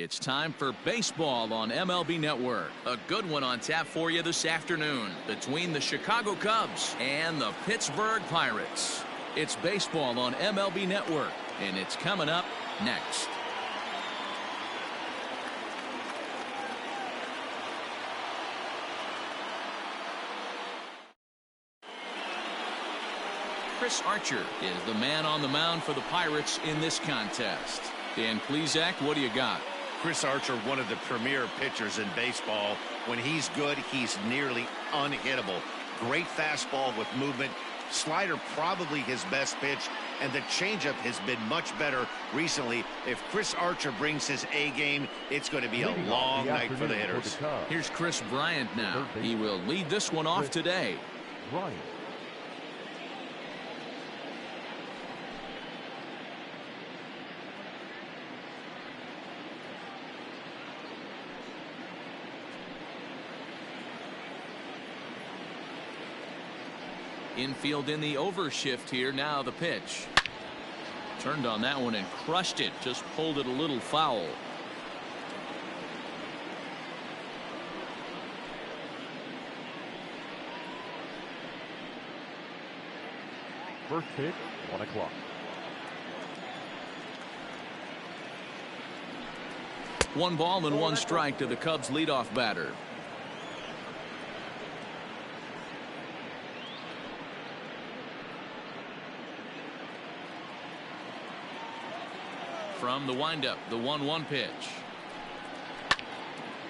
It's time for baseball on MLB Network. A good one on tap for you this afternoon between the Chicago Cubs and the Pittsburgh Pirates. It's baseball on MLB Network, and it's coming up next. Chris Archer is the man on the mound for the Pirates in this contest. Dan Plesac, what do you got? Chris Archer, one of the premier pitchers in baseball. When he's good, he's nearly unhittable. Great fastball with movement. Slider probably his best pitch, and the changeup has been much better recently. If Chris Archer brings his A game, it's going to be a long night for the hitters. Here's Chris Bryant now. He will lead this one off today. Bryant. Infield in the overshift here. Now the pitch. Turned on that one and crushed it. Just pulled it a little foul. First pitch, 1 o'clock. One ball and one strike to the Cubs leadoff batter. From the windup, the 1-1 pitch.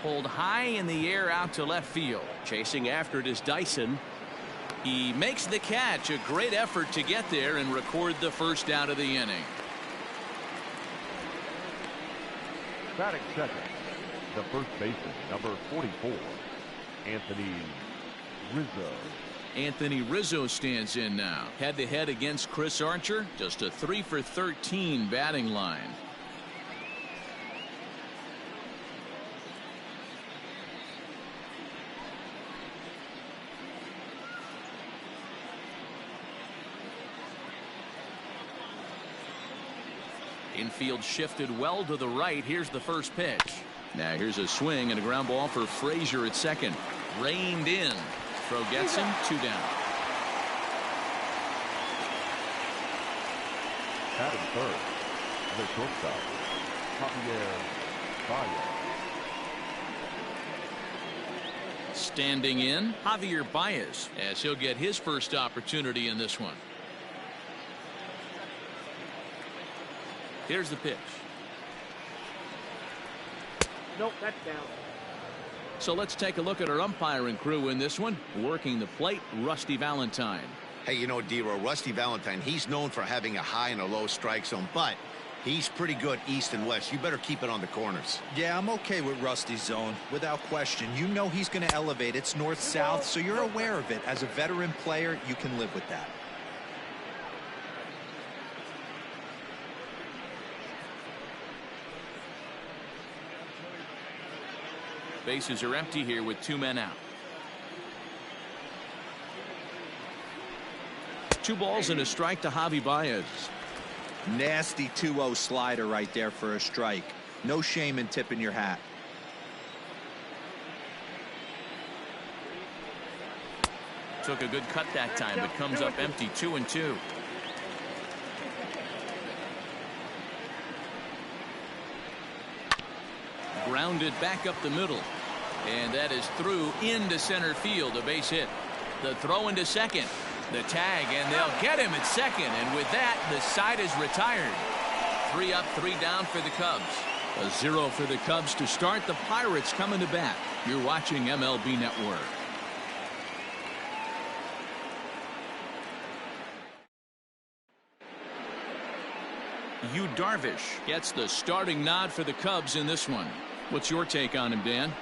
Pulled high in the air out to left field. Chasing after it is Dyson. He makes the catch. A great effort to get there and record the first out of the inning. Batting second, the first baseman, number 44, Anthony Rizzo. Anthony Rizzo stands in now. Head-to-head against Chris Archer. Just a 3 for 13 batting line. Infield shifted well to the right. Here's the first pitch. Now here's a swing and a ground ball for Frazier at second. Reined in. Throw gets him, 2 down. Batting third, the shortstop, Javier Baez. Standing in, Javier Baez, as he'll get his first opportunity in this one. Here's the pitch. Nope, that's down. So let's take a look at our umpiring crew in this one. Working the plate, Rusty Valentine. Hey, you know, D-Row, Rusty Valentine, he's known for having a high and a low strike zone, but he's pretty good east and west. You better keep it on the corners. Yeah, I'm okay with Rusty's zone, without question. You know he's going to elevate. It's north-south, so you're aware of it. As a veteran player, you can live with that. Bases are empty here with 2 men out. 2 balls and a strike to Javi Baez. Nasty 2-0 slider right there for a strike. No shame in tipping your hat. Took a good cut that time, but comes up empty. 2-2. Grounded back up the middle. And that is through into center field. A base hit. The throw into second. The tag, and they'll get him at second. And with that, the side is retired. 3 up, 3 down for the Cubs. A 0 for the Cubs to start. The Pirates coming to bat. You're watching MLB Network. Yu Darvish gets the starting nod for the Cubs in this one. What's your take on him, Dan?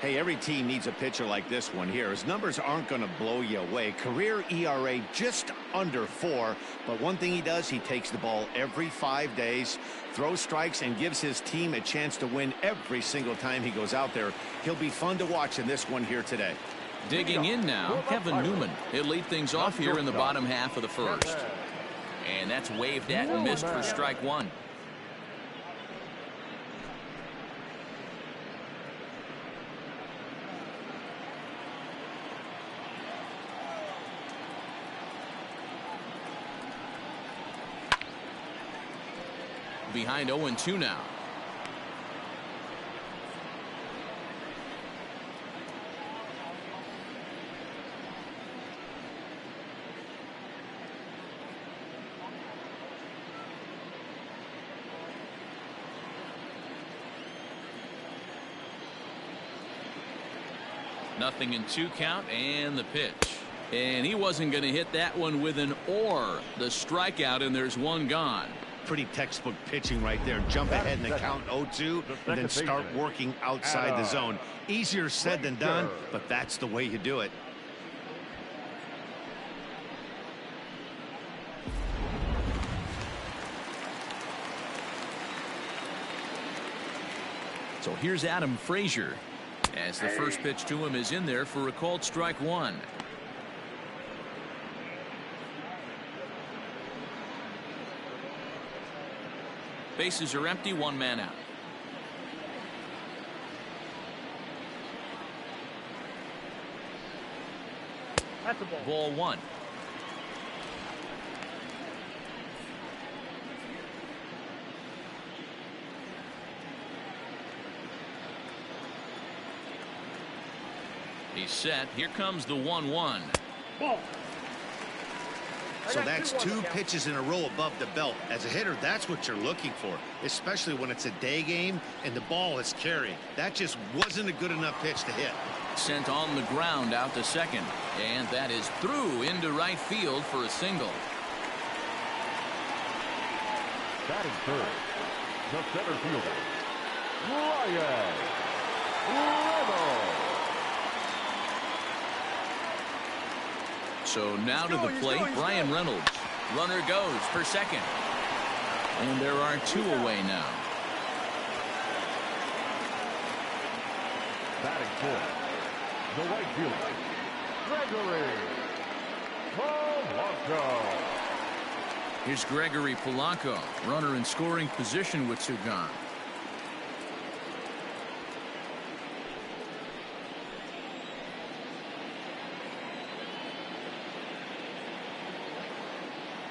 Hey, every team needs a pitcher like this one here. His numbers aren't going to blow you away. Career ERA just under 4. But one thing he does, he takes the ball every 5 days, throws strikes, and gives his team a chance to win every single time he goes out there. He'll be fun to watch in this one here today. Digging in now, Kevin Newman. He'll lead things off here in the bottom half of the first. And that's waved at and missed for strike 1. behind 0-2 now. Nothing in 2 count, and the pitch. And he wasn't going to hit that one with an or. The strikeout, and there's 1 gone. Pretty textbook pitching right there. Jump ahead in the count 0-2 and then start working outside the zone. Easier said than done, but that's the way you do it. So here's Adam Frazier, as the first pitch to him is in there for a called strike 1. Bases are empty, 1 man out. That's a ball. Ball 1. He's set. Here comes the 1-1. Ball. So that's 2 pitches in a row above the belt. As a hitter, that's what you're looking for, especially when it's a day game and the ball is carrying. That just wasn't a good enough pitch to hit. Sent on the ground out to second, and that is through into right field for a single. Batting third, the center fielder, Ryan Reynolds. So now to the plate, Bryan Reynolds. Runner goes for second. And there are 2 away now. Batting fourth, the right fielder, Gregory Polanco. Here's Gregory Polanco, runner in scoring position with 2 gone.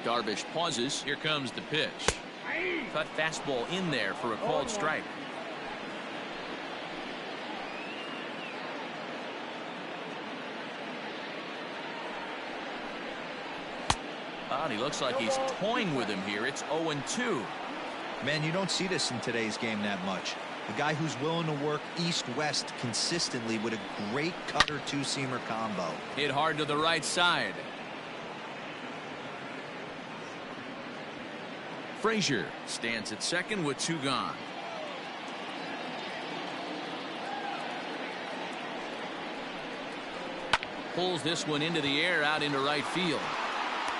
Darvish pauses. Here comes the pitch. Cut fastball in there for a called strike. He looks like he's toying with him here. It's 0-2. Man, you don't see this in today's game that much. A guy who's willing to work east-west consistently with a great cutter 2-seamer combo. Hit hard to the right side. Frazier stands at second with 2 gone. Pulls this one into the air out into right field.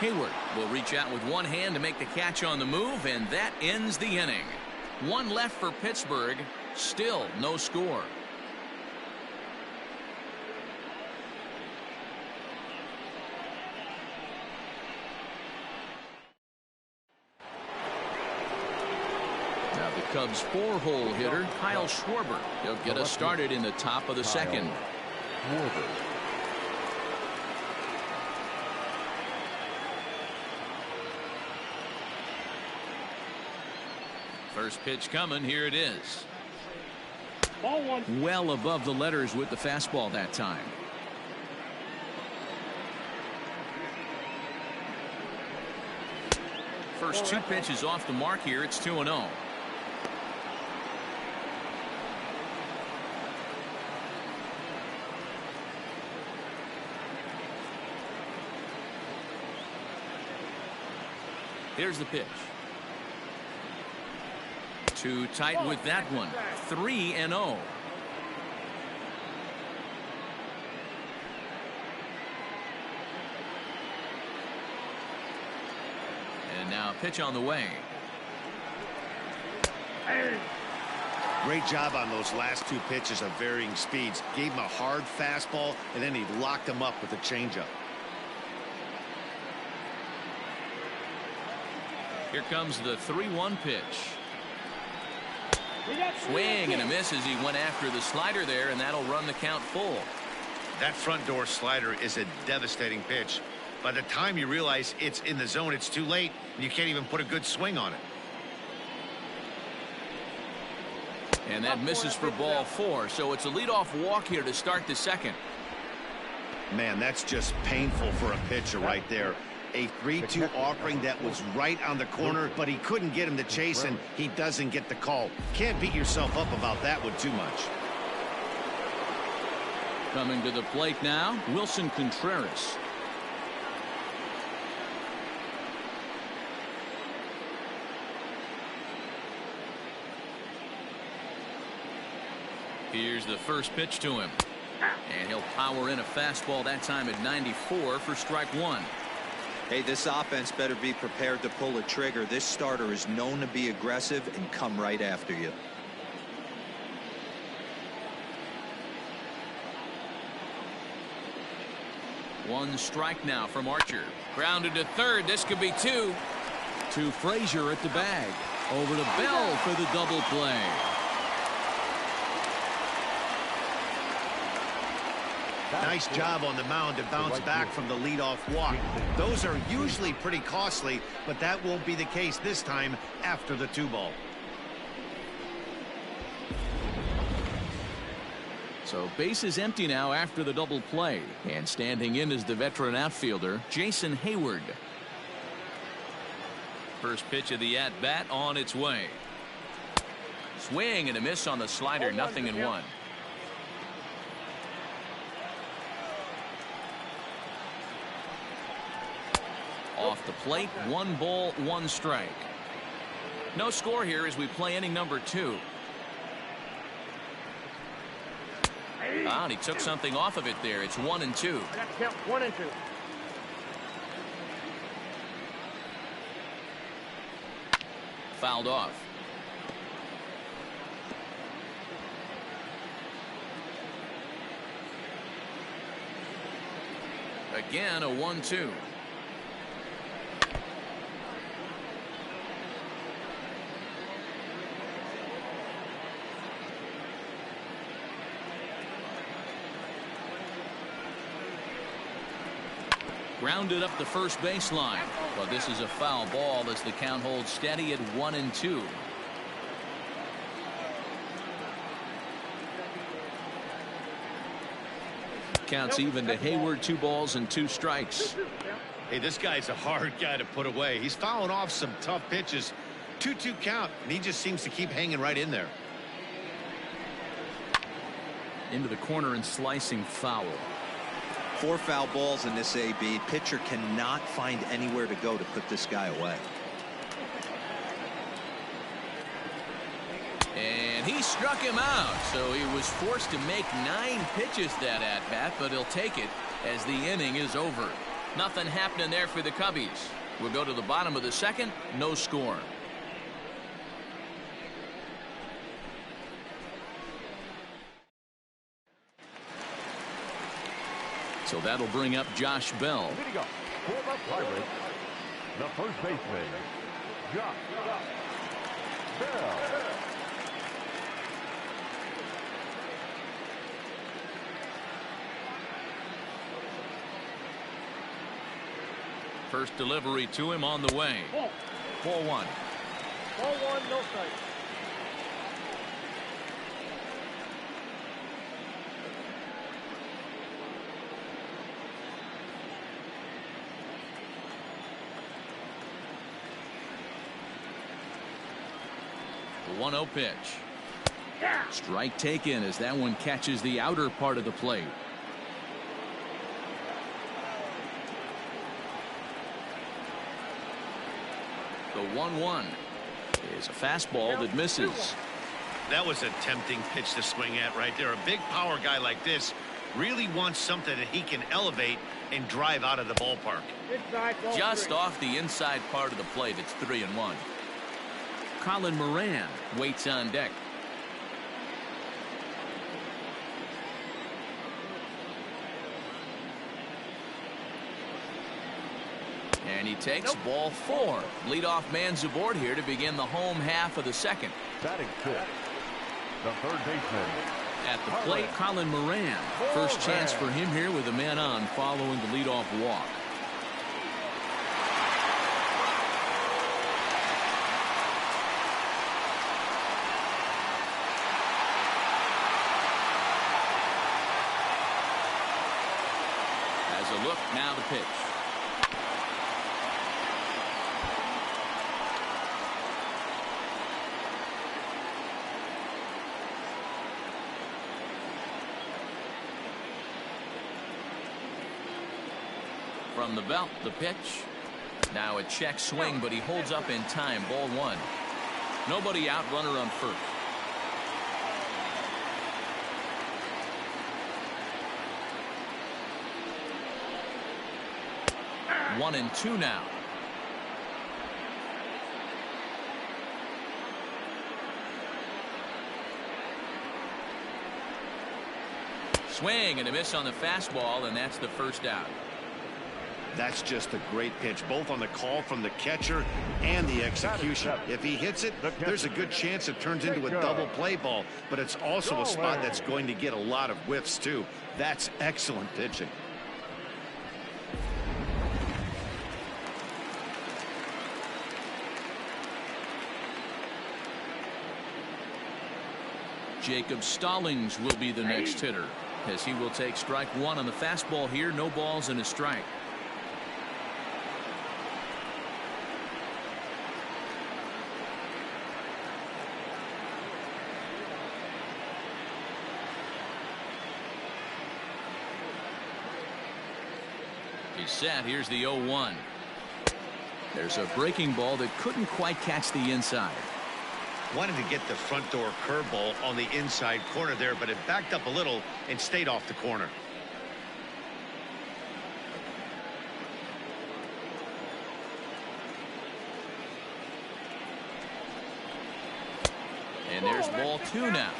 Hayward will reach out with 1 hand to make the catch on the move, and that ends the inning. 1 left for Pittsburgh. Still no score. Now the Cubs' 4-hole hitter, Kyle Schwarber. He'll get us started in the top of the second. Schwarber. First pitch coming. Here it is. Ball 1. Well above the letters with the fastball that time. First 2 pitches off the mark here. It's 2-0. Here's the pitch. Too tight with that one. 3-0. And now a pitch on the way. Great job on those last 2 pitches of varying speeds. Gave him a hard fastball, and then he locked him up with a changeup. Here comes the 3-1 pitch. Swing and a miss as he went after the slider there, and that'll run the count full. That front door slider is a devastating pitch. By the time you realize it's in the zone, it's too late, and you can't even put a good swing on it. And that misses for ball 4. So it's a leadoff walk here to start the second. Man, that's just painful for a pitcher right there. A 3-2 offering that was right on the corner, but he couldn't get him to chase, and he doesn't get the call. Can't beat yourself up about that one too much. Coming to the plate now, Wilson Contreras. Here's the first pitch to him. And he'll power in a fastball that time at 94 for strike 1. Hey, this offense better be prepared to pull a trigger. This starter is known to be aggressive and come right after you. One strike now from Archer. Grounded to third. This could be 2. To Frazier at the bag. Over to Bell for the double play. Nice job on the mound to bounce back from the leadoff walk. Those are usually pretty costly, but that won't be the case this time after the 2-ball. So base is empty now after the double play. And standing in is the veteran outfielder, Jason Hayward. First pitch of the at-bat on its way. Swing and a miss on the slider, 0-1. Off the plate, 1 ball, 1 strike. No score here as we play inning number 2. And he took something off of it there. It's 1-2. I got to count 1 and 2. Fouled off. Again, a 1-2. Grounded up the first baseline. Well, this is a foul ball as the count holds steady at 1-2. Counts even to Hayward, 2 balls and 2 strikes. Hey, this guy's a hard guy to put away. He's fouling off some tough pitches. 2-2 count, and he just seems to keep hanging right in there. Into the corner and slicing foul. 4 foul balls in this AB. Pitcher cannot find anywhere to go to put this guy away. And he struck him out, so he was forced to make 9 pitches that at bat, but he'll take it as the inning is over. Nothing happening there for the Cubbies. We'll go to the bottom of the second. No score. So that'll bring up Josh Bell. Leading up for the Pirates, the first baseman, Josh Bell. First delivery to him on the way. Ball. 4-1. Ball 1, no strike. The 1-0 pitch. Strike taken as that one catches the outer part of the plate. The 1-1 is a fastball that misses. That was a tempting pitch to swing at right there. A big power guy like this really wants something that he can elevate and drive out of the ballpark. Inside, ball Just 3. off the inside part of the plate. It's 3-1. Colin Moran waits on deck. And he takes ball 4. Leadoff man's aboard here to begin the home half of the second. Batting 5th, the third baseman. At the plate, Colin Moran. First chance for him here with a man on following the leadoff walk. a look. Now the pitch. From the belt, the pitch. Now a check swing, but he holds up in time. Ball one. Nobody out, runner on first. 1-2 now. Swing and a miss on the fastball, and that's the first out. That's just a great pitch, both on the call from the catcher and the execution. If he hits it, there's a good chance it turns into a double play ball, but it's also a spot that's going to get a lot of whiffs too. That's excellent pitching. Jacob Stallings will be the next hitter, as he will take strike one on the fastball here. No balls and a strike. He's set. Here's the 0-1. There's a breaking ball that couldn't quite catch the inside. Wanted to get the front door curveball on the inside corner there, but it backed up a little and stayed off the corner. And there's ball two now.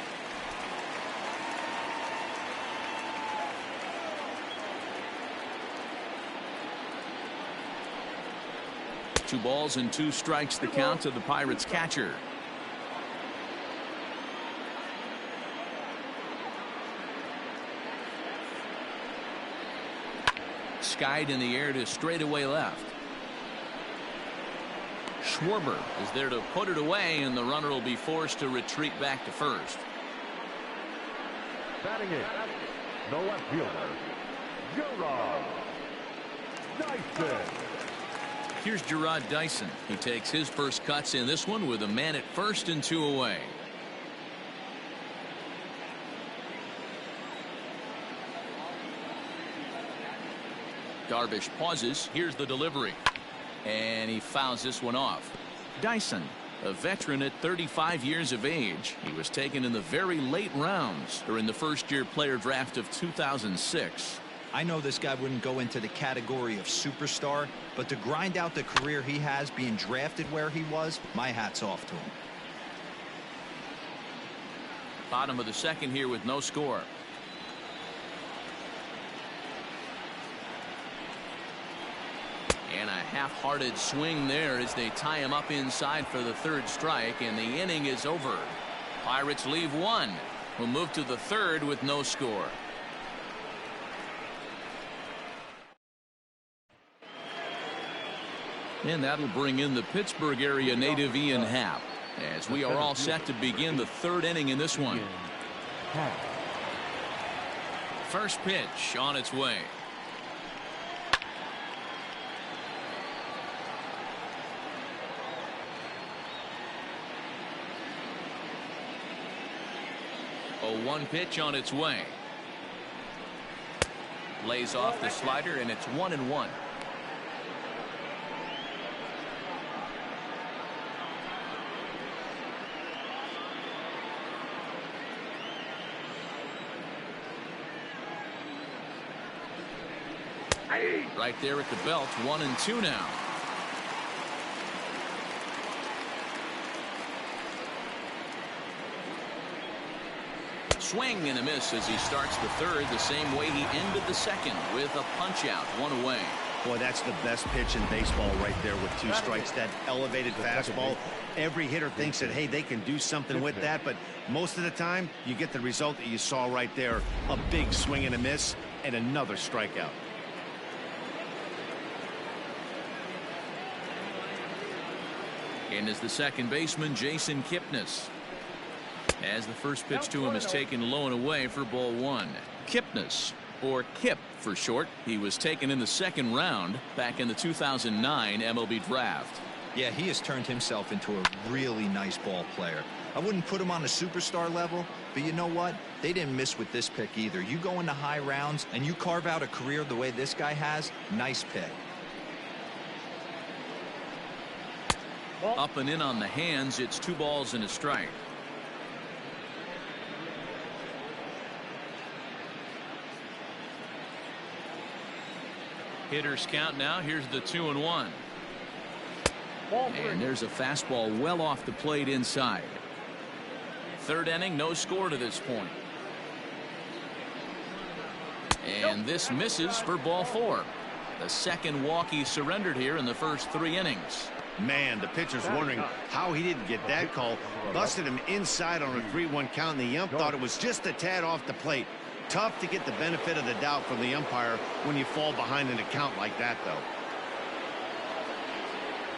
Two balls and two strikes the count to the Pirates catcher. Skied in the air to straightaway left. Schwarber is there to put it away, and the runner will be forced to retreat back to first. Batting in, the left fielder, Jarrod Dyson. Here's Jarrod Dyson. He takes his first cuts in this one with a man at first and two away. Darvish pauses. Here's the delivery. And he fouls this one off. Dyson, a veteran at 35 years of age. He was taken in the very late rounds during the first-year player draft of 2006. I know this guy wouldn't go into the category of superstar, but to grind out the career he has being drafted where he was, my hat's off to him. Bottom of the second here with no score. And a half-hearted swing there as they tie him up inside for the third strike, and the inning is over. Pirates leave one. We'll move to the third with no score. And that'll bring in the Pittsburgh area native Ian Happ, as we are all set to begin the third inning in this one. First pitch on its way. A 1 pitch on its way. Lays off the slider, and it's 1-1. Right there at the belt. 1-2 now. Swing and a miss as he starts the third the same way he ended the second, with a punch out, one away. Boy, that's the best pitch in baseball right there with two strikes. That elevated fastball. Every hitter thinks that, hey, they can do something with that, but most of the time you get the result that you saw right there. A big swing and a miss and another strikeout. And as the second baseman, Jason Kipnis. As the first pitch to him is taken low and away for ball one. Kipnis or Kip for short. He was taken in the second round back in the 2009 MLB draft. Yeah, he has turned himself into a really nice ball player. I wouldn't put him on a superstar level, but you know what? They didn't miss with this pick either. You go into high rounds and you carve out a career the way this guy has, nice pick. Up and in on the hands. It's 2 balls and a strike. Hitters count now. Here's the 2-1. And there's a fastball well off the plate inside. Third inning, no score to this point. And this misses for ball 4. The second walk he surrendered here in the first 3 innings. Man, the pitcher's wondering how he didn't get that call. Busted him inside on a 3-1 count, and the ump thought it was just a tad off the plate. Tough to get the benefit of the doubt from the umpire when you fall behind in a count like that, though.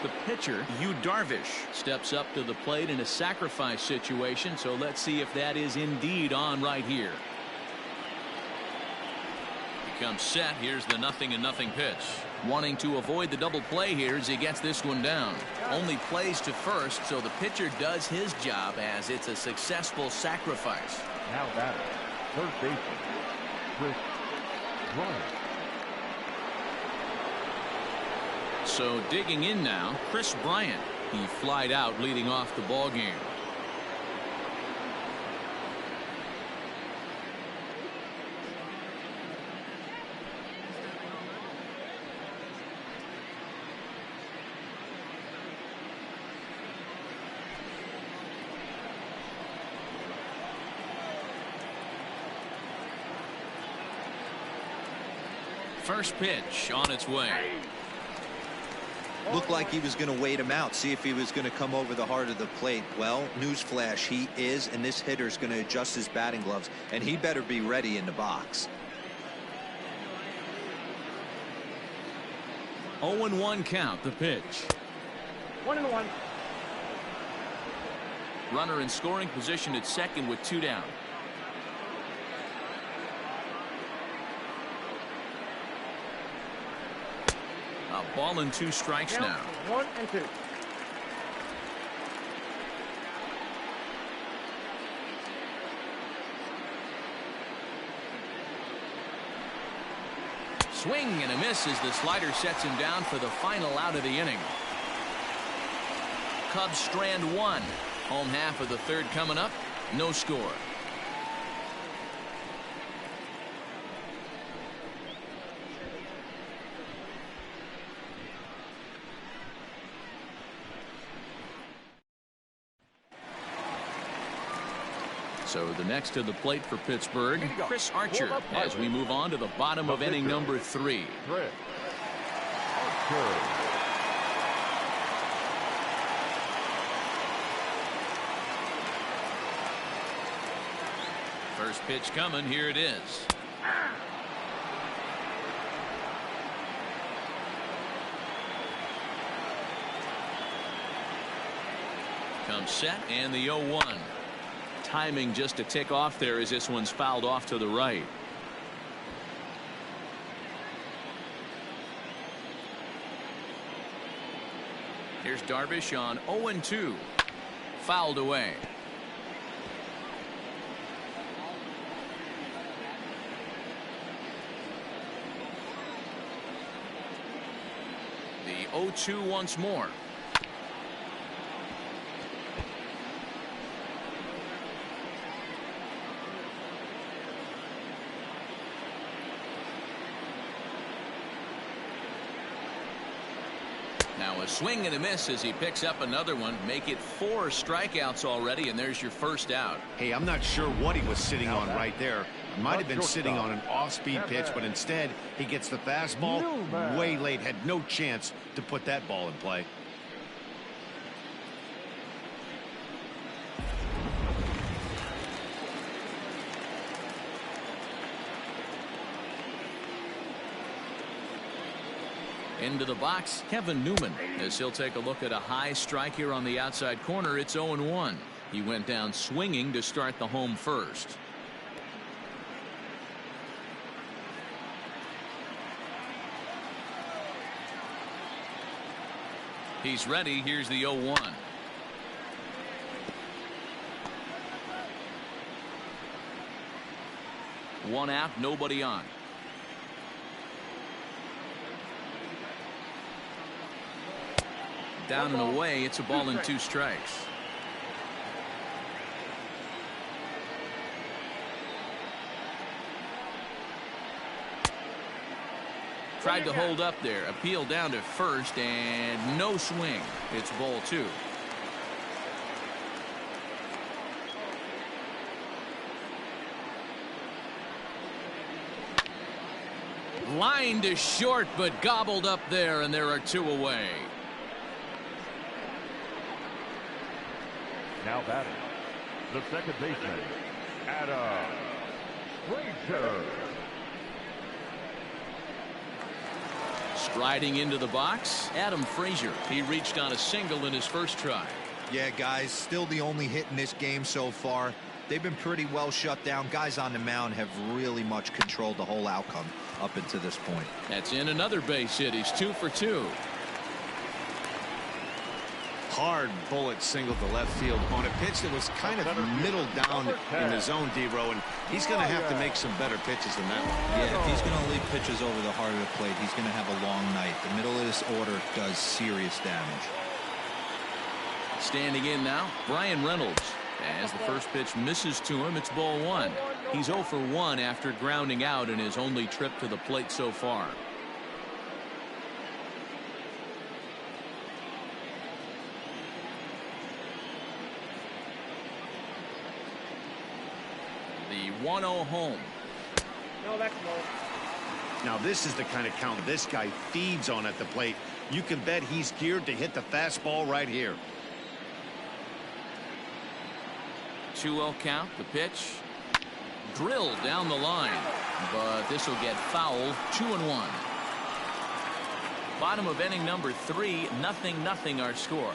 The pitcher, Yu Darvish, steps up to the plate in a sacrifice situation, so let's see if that is indeed on right here. He comes set. Here's the 0-0 pitch. Wanting to avoid the double play here as he gets this one down. Only plays to first, so the pitcher does his job as it's a successful sacrifice. Now batting, third baseman, Chris Bryant. So digging in now, Chris Bryant. He flied out leading off the ball game. First pitch on its way. Looked like he was going to wait him out, see if he was going to come over the heart of the plate. Well, newsflash, he is, and this hitter's going to adjust his batting gloves, and he better be ready in the box. 0-1 count, the pitch. 1-1. Runner in scoring position at second with 2 down. A ball and 2 strikes Count now. 1-2. Swing and a miss as the slider sets him down for the final out of the inning. Cubs strand 1. Home half of the third coming up. No score. So the next to the plate for Pittsburgh, Chris Archer, as we move on to the bottom of inning number 3. Chris Archer. First pitch coming. Here it is. Comes set and the 0-1. Timing just a tick off there as this one's fouled off to the right. Here's Darvish on 0-2. Fouled away. The 0-2 once more. Now a swing and a miss as he picks up another one. Make it 4 strikeouts already, and there's your first out. Hey, I'm not sure what he was sitting on right there. Might have been sitting on an off-speed pitch, but instead he gets the fastball way late. Had no chance to put that ball in play. Into the box, Kevin Newman, as he'll take a look at a high strike here on the outside corner. It's 0-1. He went down swinging to start the home first. He's ready. Here's the 0-1. One out, nobody on. Down and away. It's a ball and 2 strikes. Tried to hold up there. Appeal down to first and no swing. It's ball 2. Line to short, but gobbled up there, and there are 2 away. Now batting, the second baseman, Adam Frazier. Striding into the box, Adam Frazier. He reached on a single in his first try. Yeah, guys, still the only hit in this game so far. They've been pretty well shut down. Guys on the mound have really much controlled the whole outcome up until this point. That's in another base hit. He's 2 for 2. Hard bullet single to left field on a pitch that was kind of middle down in the zone, D-Row, and he's going to have to make some better pitches than that one. Yeah, if he's going to leave pitches over the heart of the plate, he's going to have a long night. The middle of this order does serious damage. Standing in now, Brian Reynolds. As the first pitch misses to him, it's ball 1. He's 0 for 1 after grounding out in his only trip to the plate so far. The 1-0 home. No, that's low. Now this is the kind of count this guy feeds on at the plate. You can bet he's geared to hit the fastball right here. 2-0 count. The pitch drilled down the line, but this will get fouled. 2-1. Bottom of inning number 3. 0-0 our score.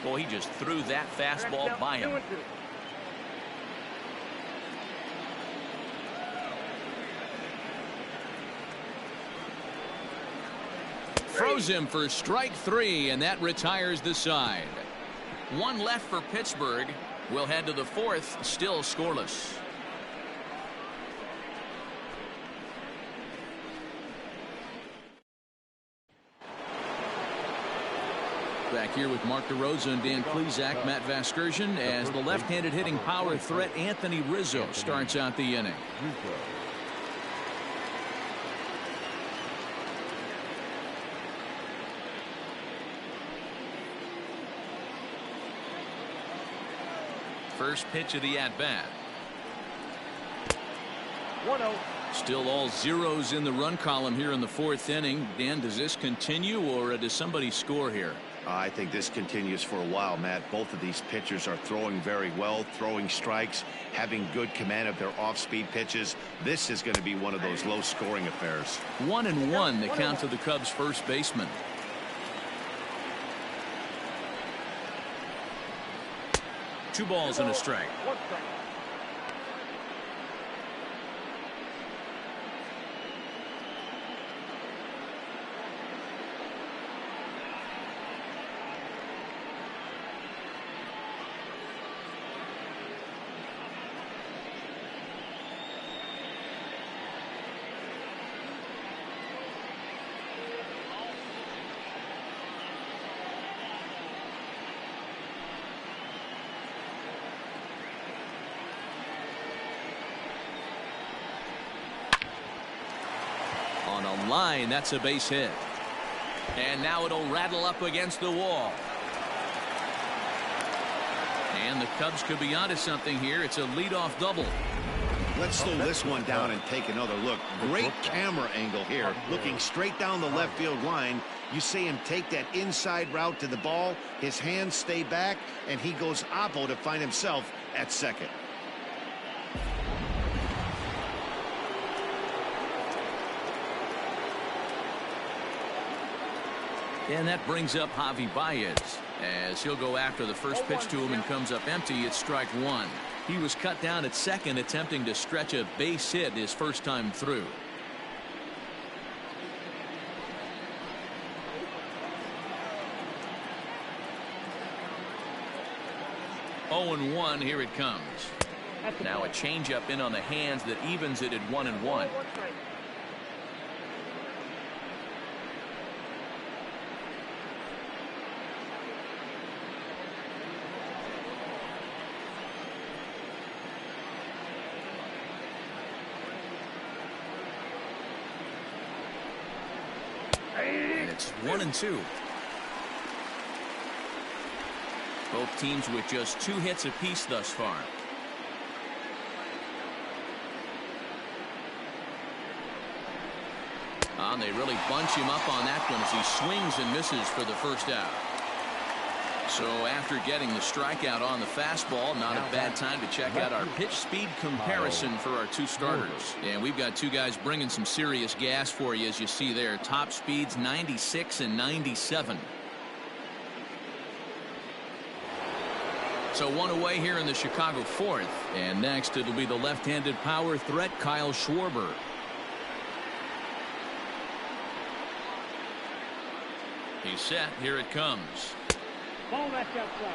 Boy, he just threw that fastball by him. 2-2. Throws him for strike 3, and that retires the side. 1 left for Pittsburgh. We'll head to the 4th, still scoreless. Back here with Mark DeRosa and Dan Plesac, Matt Vasgersian, as the left-handed hitting power threat Anthony Rizzo starts out the inning. First pitch of the at-bat. 1-0. Still all zeros in the run column here in the 4th inning. Dan, does this continue, or does somebody score here? I think this continues for a while, Matt. Both of these pitchers are throwing very well, throwing strikes, having good command of their off-speed pitches. This is going to be one of those low-scoring affairs. 1-1 the count to the Cubs' first baseman. Two balls and a strike. 1 strike. On a line, that's a base hit. And now it'll rattle up against the wall. And the Cubs could be onto something here. It's a leadoff double. Let's slow this one down and take another look. Great camera angle here. Looking straight down the left field line. You see him take that inside route to the ball. His hands stay back, and he goes oppo to find himself at second. And that brings up Javi Baez as he'll go after the first pitch to him and comes up empty. It's strike 1. He was cut down at second, attempting to stretch a base hit his first time through. 0-1. Here it comes. Now a changeup in on the hands that evens it at 1-1. And it's 1-2. Both teams with just 2 hits apiece thus far. And they really bunch him up on that one as he swings and misses for the first out. So after getting the strikeout on the fastball, not a bad time to check out our pitch speed comparison for our 2 starters. And we've got 2 guys bringing some serious gas for you, as you see there. Top speeds 96 and 97. So 1 away here in the Chicago 4th. And next it'll be the left-handed power threat, Kyle Schwarber. He's set. Here it comes. Ball back outside.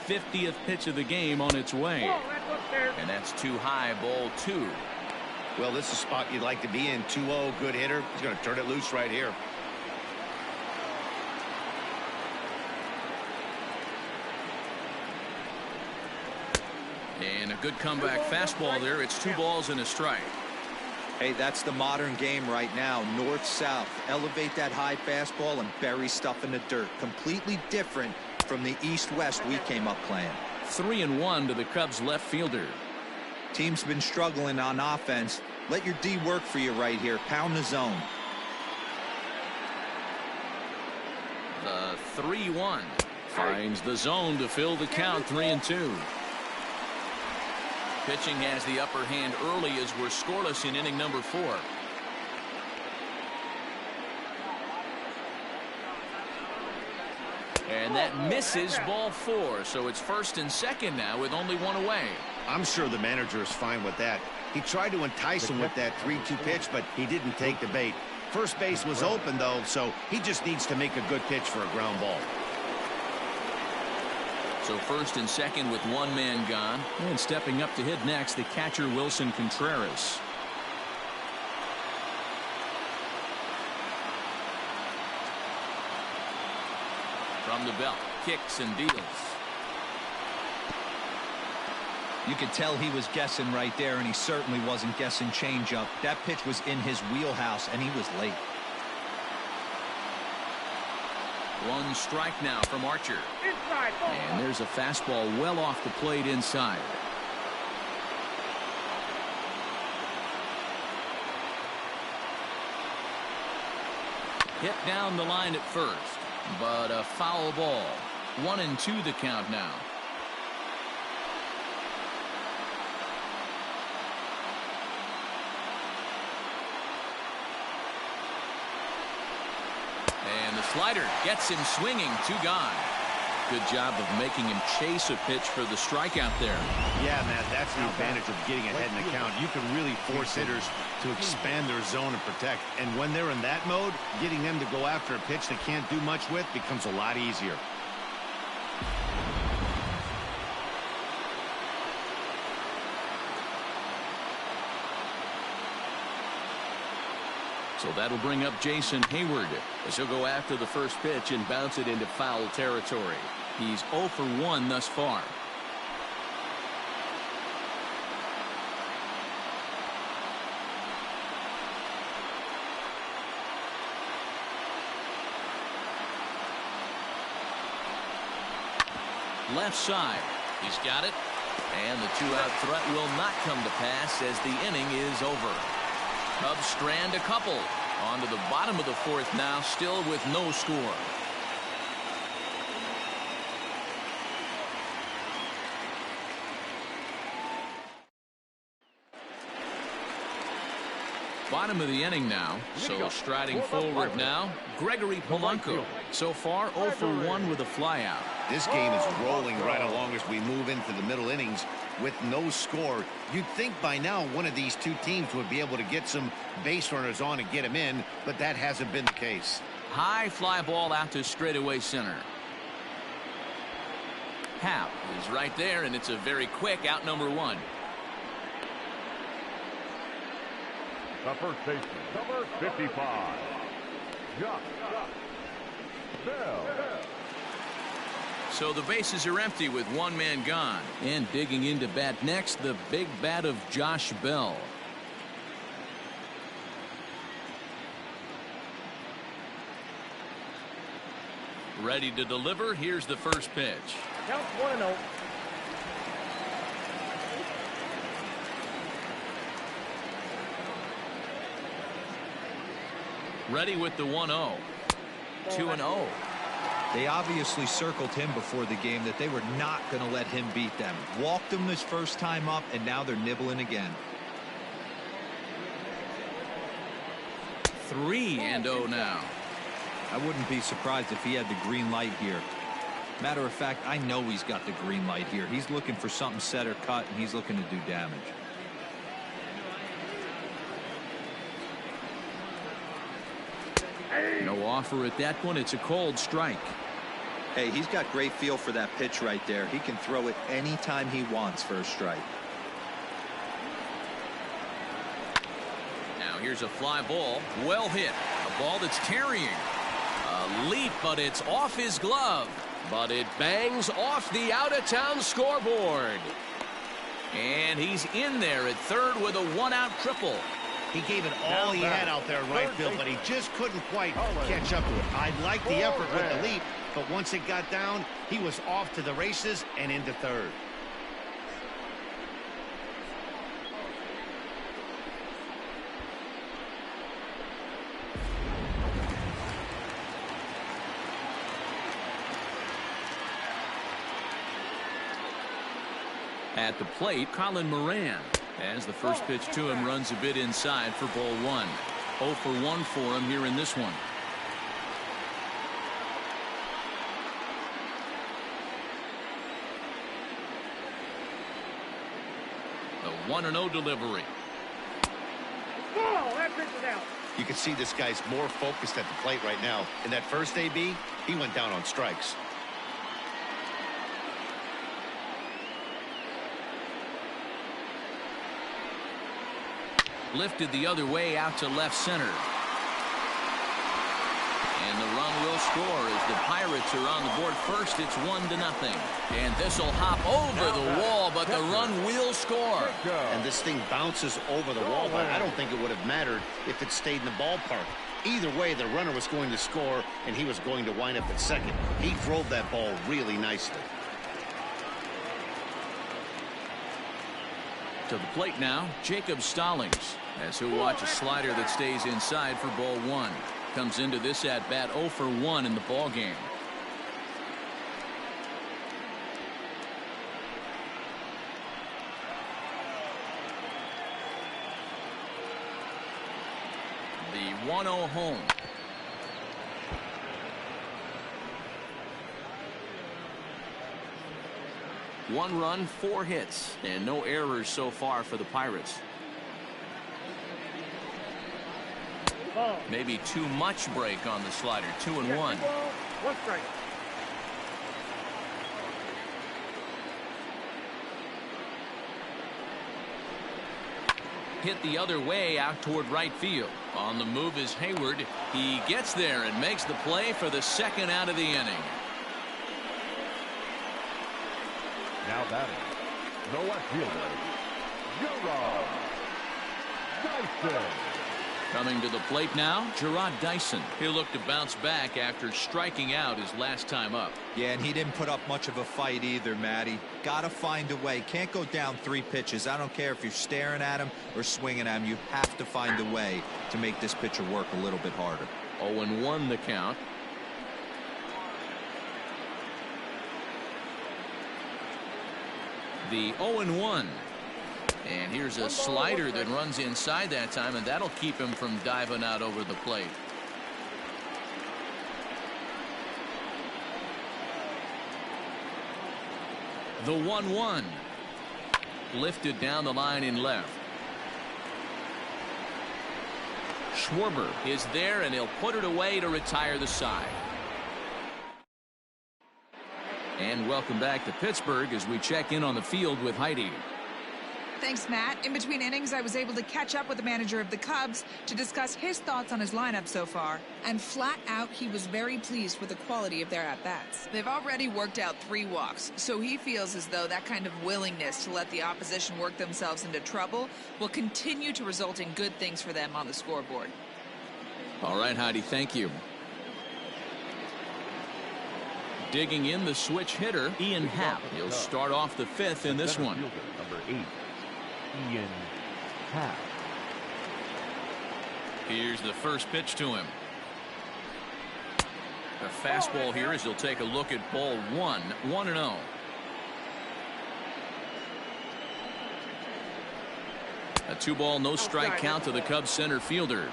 '50th pitch of the game on its way. And that's too high, ball 2. Well, this is a spot you'd like to be in. 2-0, good hitter. He's going to turn it loose right here. And a good comeback fastball there. It's 2 balls and a strike. Hey, that's the modern game right now. North-south. Elevate that high fastball and bury stuff in the dirt. Completely different from the east-west we came up playing. 3-1 to the Cubs left fielder. Team's been struggling on offense. Let your D work for you right here. Pound the zone. The 3-1 finds the zone to fill the count. 3-2. Pitching has the upper hand early as we're scoreless in inning number 4. And that misses, ball 4. So it's first and second now with only 1 away. I'm sure the manager is fine with that. He tried to entice him with that 3-2 pitch, but he didn't take the bait. First base was open, though, so he just needs to make a good pitch for a ground ball. So first and second with 1 man gone. And stepping up to hit next, the catcher Wilson Contreras. From the belt, kicks and deals. You could tell he was guessing right there, and he certainly wasn't guessing changeup. That pitch was in his wheelhouse, and he was late. 1 strike now from Archer. Inside, ball. And there's a fastball well off the plate inside. Hit down the line at first, but a foul ball. 1-2 the count now. And the slider gets him swinging. 2 gone. Good job of making him chase a pitch for the strikeout there. Yeah, Matt, that's the advantage of getting ahead in the count. You can really force hitters to expand their zone and protect. And when they're in that mode, getting them to go after a pitch they can't do much with becomes a lot easier. So that'll bring up Jason Hayward as he'll go after the first pitch and bounce it into foul territory. He's 0 for 1 thus far. Left side. He's got it. And the 2-out threat will not come to pass as the inning is over. Cubs strand a couple. On to the bottom of the 4th now, still with no score. bottom of the inning now. So striding forward now, Gregory Polanco. So far 0 for 1 with a flyout. This game is rolling right along as we move into the middle innings with no score. You'd think by now one of these two teams would be able to get some base runners on and get them in, but that hasn't been the case. High fly ball out to straightaway center. Happ is right there, and it's a very quick out, number 1. The first baseman, number 55, Josh Bell. So the bases are empty with one man gone. And digging into bat next, the big bat of Josh Bell. Ready to deliver. Here's the first pitch. Count 1-0. Ready with the 1-0. 2-0. They obviously circled him before the game that they were not going to let him beat them. Walked him his first time up, and now they're nibbling again. 3-0 now. I wouldn't be surprised if he had the green light here. Matter of fact, I know he's got the green light here. He's looking for something set or cut, and he's looking to do damage. No offer at that one. It's a cold strike. Hey, he's got great feel for that pitch right there. He can throw it anytime he wants for a strike. Now here's a fly ball. Well hit. A ball that's carrying. A leap, but it's off his glove. But it bangs off the out-of-town scoreboard. And he's in there at third with a one-out triple. He gave it all he had out there in right field, but he just couldn't quite catch up to it. I like the effort with the leap, but once it got down, he was off to the races and into third. At the plate, Colin Moran. As the first pitch to him runs a bit inside for ball 1. 0 for 1 for him here in this one. The 1-0 delivery. Oh, that pitch is out. You can see this guy's more focused at the plate right now. In that first AB, he went down on strikes. Lifted the other way out to left center. And the run will score as the Pirates are on the board first. It's 1-0. And this will hop over the wall, but the run will score. And this thing bounces over the wall, but I don't think it would have mattered if it stayed in the ballpark. Either way, the runner was going to score, and he was going to wind up at second. He drove that ball really nicely. To the plate now, Jacob Stallings, as he'll watch a slider that stays inside for ball 1. Comes into this at bat 0 for 1 in the ball game. The 1-0 home. One run, 4 hits, and no errors so far for the Pirates. Maybe too much break on the slider. 2-1. 1 strike. Hit the other way out toward right field. On the move is Hayward. He gets there and makes the play for the second out of the inning. Now batting, the left fielder, Gerard Dyson. Coming to the plate now, Gerard Dyson. He'll look to bounce back after striking out his last time up. Yeah, and he didn't put up much of a fight either, Matty. Gotta find a way. Can't go down 3 pitches. I don't care if you're staring at him or swinging at him. You have to find a way to make this pitcher work a little bit harder. 0-1 the count. The 0-1. And here's a slider that runs inside that time, and that'll keep him from diving out over the plate. The 1-1. Lifted down the line in left. Schwarber is there, and he'll put it away to retire the side. And welcome back to Pittsburgh as we check in on the field with Heidi. Thanks, Matt. In between innings, I was able to catch up with the manager of the Cubs to discuss his thoughts on his lineup so far. And flat out, he was very pleased with the quality of their at-bats. They've already worked out 3 walks, so he feels as though that kind of willingness to let the opposition work themselves into trouble will continue to result in good things for them on the scoreboard. All right, Heidi, thank you. Digging in, the switch hitter, Ian Happ. He'll start off the 5th in this one. Number 8, Ian Happ. Here's the first pitch to him. The fastball here as he'll take a look at ball 1, 1-0. A 2-ball, no strike count to the Cubs center fielder.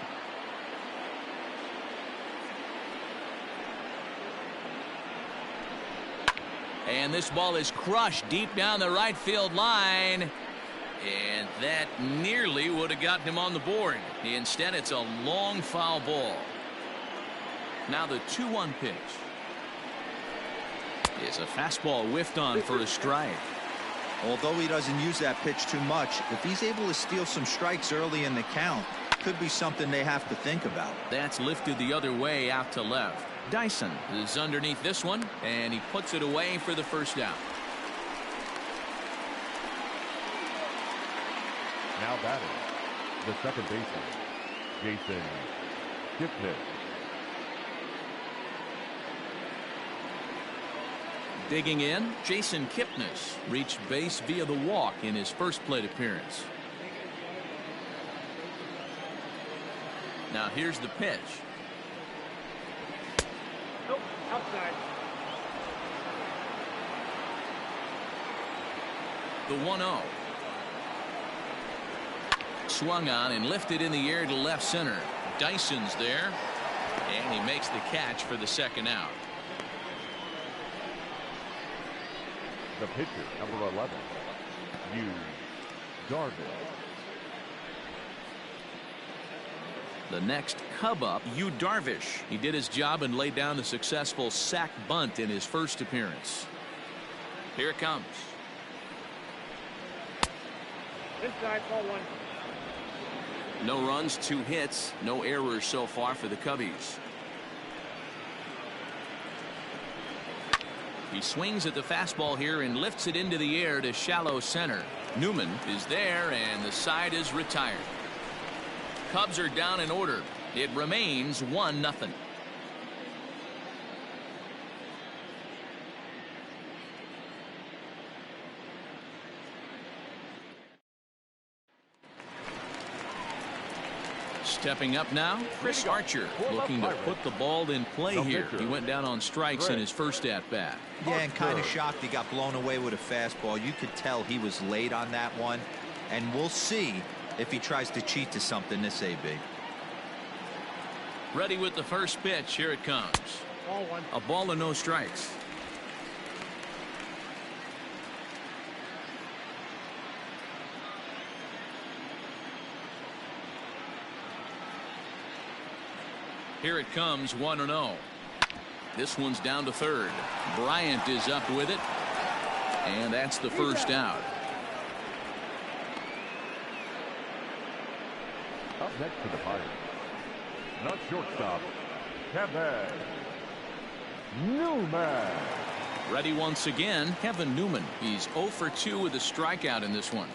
And this ball is crushed deep down the right field line. And that nearly would have gotten him on the board. Instead, it's a long foul ball. Now the 2-1 pitch. Is a fastball whiffed on for a strike. Although he doesn't use that pitch too much, if he's able to steal some strikes early in the count, could be something they have to think about. That's lifted the other way out to left. Dyson is underneath this one, and he puts it away for the first out. Now batting, the second baseman, Jason Kipnis. Digging in, Jason Kipnis reached base via the walk in his first plate appearance. Now here's the pitch. Nope, outside. The 1-0. Swung on and lifted in the air to left center. Dyson's there, and he makes the catch for the second out. The pitcher, number 11, Yu Darvish. The next Cub up, Yu Darvish. He did his job and laid down the successful sac bunt in his first appearance. Here it comes. Inside, ball 1. No runs, 2 hits, no errors so far for the Cubbies. He swings at the fastball here and lifts it into the air to shallow center. Newman is there, and the side is retired. Cubs are down in order. It remains 1-0. Stepping up now, Chris Archer, looking to put the ball in play here. He went down on strikes in his first at-bat. Yeah, and kind of shocked he got blown away with a fastball. You could tell he was late on that one, and we'll see if he tries to cheat to something this AB. Ready with the first pitch. Here it comes. Ball 1. A ball and no strikes. Here it comes, 1-0. This one's down to third. Bryant is up with it, and that's the first out. Up next to the Pirates, not shortstop, Kevin Newman. Ready once again, Kevin Newman. He's 0 for 2 with a strikeout in this one.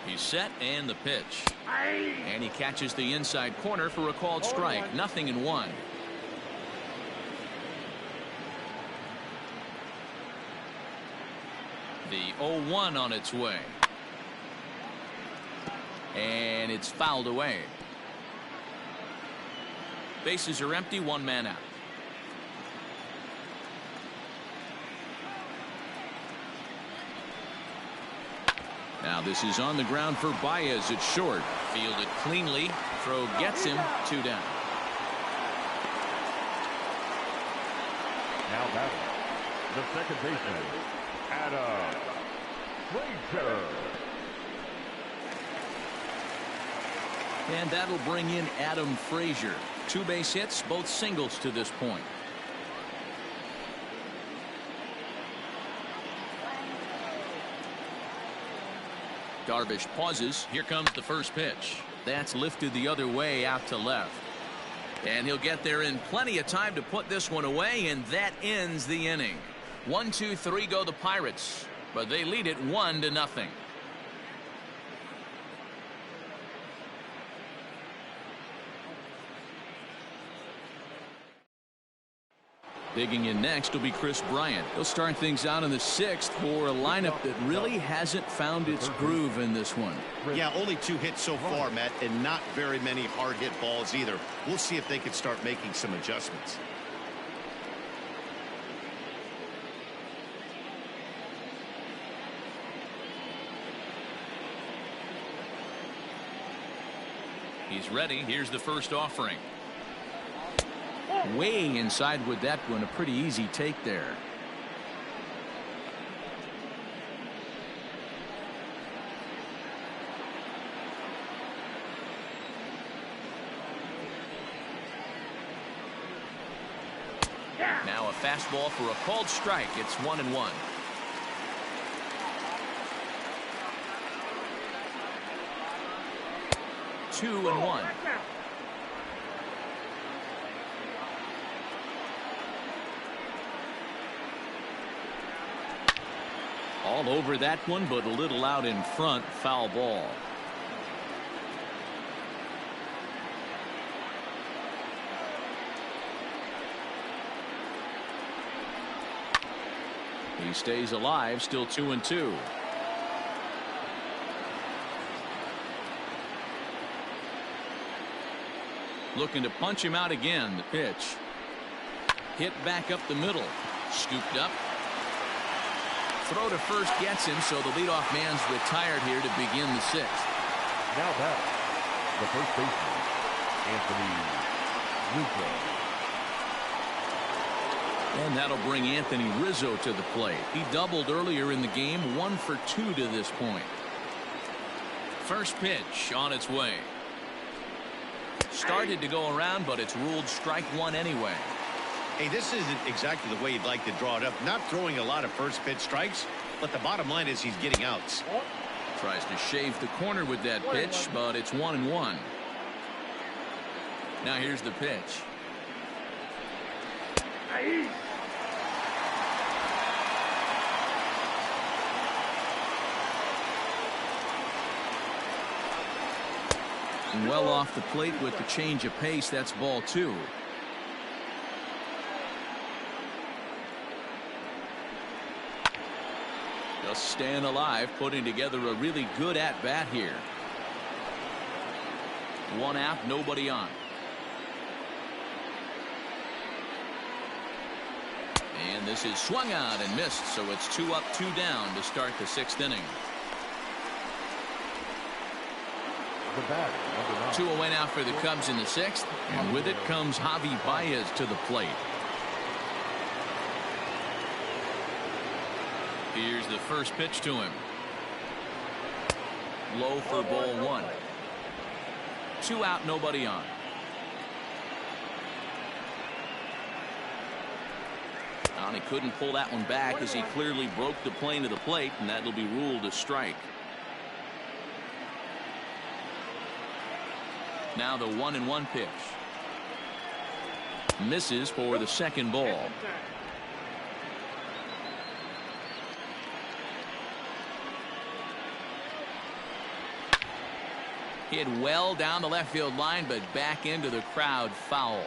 He's set, and the pitch. And he catches the inside corner for a called strike. 0-1. The 0-1 on its way. And it's fouled away. Bases are empty, 1 man out. Now this is on the ground for Baez. It's short. Fielded cleanly. Throw gets him. 2 down. Now batting, the second baseman, Adam Frazier. And that'll bring in Adam Frazier. 2 base hits, both singles to this point. Darvish pauses. Here comes the first pitch. That's lifted the other way out to left. And he'll get there in plenty of time to put this one away, and that ends the inning. 1, 2, 3 go the Pirates, but they lead it 1-0. Digging in next will be Chris Bryant. He'll start things out in the 6th for a lineup that really hasn't found its groove in this one. Yeah, only 2 hits so far, Matt, and not very many hard hit balls either. We'll see if they can start making some adjustments. He's ready. Here's the first offering. Way inside with that one. A pretty easy take there. Now a fastball for a called strike. It's 1-1. Two and 1. All over that one, but a little out in front. Foul ball. He stays alive, still 2-2. Looking to punch him out again. The pitch. Hit back up the middle. Scooped up. Throw to first gets him, so the leadoff man's retired here to begin the 6th. Now back, the first baseman, Anthony Rizzo. And that'll bring Anthony Rizzo to the plate. He doubled earlier in the game, 1 for 2 to this point. First pitch on its way. Started to go around, but it's ruled strike 1 anyway. Hey, this isn't exactly the way you'd like to draw it up. Not throwing a lot of first pitch strikes, but the bottom line is he's getting outs. Tries to shave the corner with that pitch, but it's 1-1. Now here's the pitch. Well off the plate with the change of pace. That's ball 2. Just staying alive, putting together a really good at-bat here. 1 out, nobody on. And this is swung out and missed, so it's 2 up, 2 down to start the 6th inning. The bat, number 9. 2 away now for the Cubs in the 6th, and with it comes Javi Baez to the plate. Here's the first pitch to him. Low for ball 1. 2 out, nobody on. And he couldn't pull that one back as he clearly broke the plane of the plate, and that'll be ruled a strike. Now the 1-1 pitch. Misses for the second ball. Hit well down the left field line, but back into the crowd. Foul.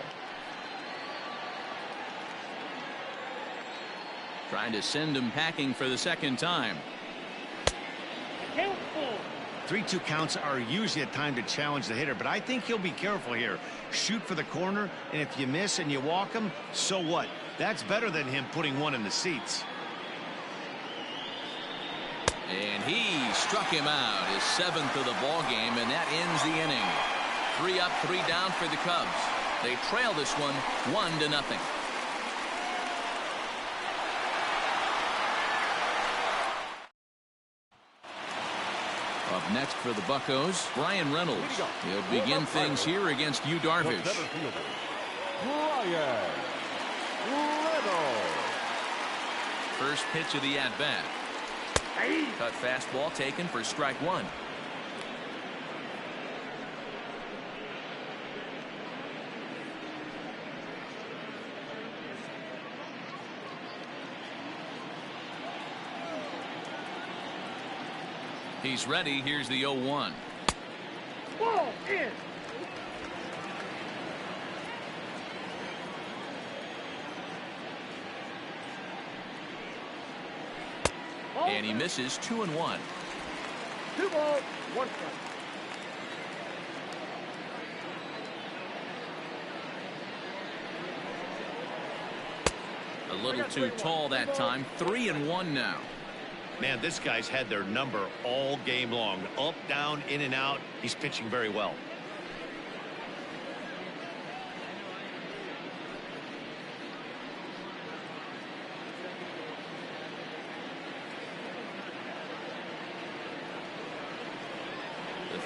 Trying to send him packing for the second time. 3-2 counts are usually a time to challenge the hitter, but I think he'll be careful here. Shoot for the corner, and if you miss and you walk him, so what? That's better than him putting one in the seats. And he struck him out, his 7th of the ball game, and that ends the inning. 3 up, 3 down for the Cubs. They trail this one 1-0. Up next for the Buccos, Bryan Reynolds. He'll begin things here against Yu Darvish. Bryan Reynolds. First pitch of the at-bat. Cut fastball taken for strike 1. He's ready. Here's the 0-1. Ball in. And he misses 2-1. 2 balls, 1 strike. A little too tall that time. 3-1 now. Man, this guy's had their number all game long. Up, down, in and out. He's pitching very well.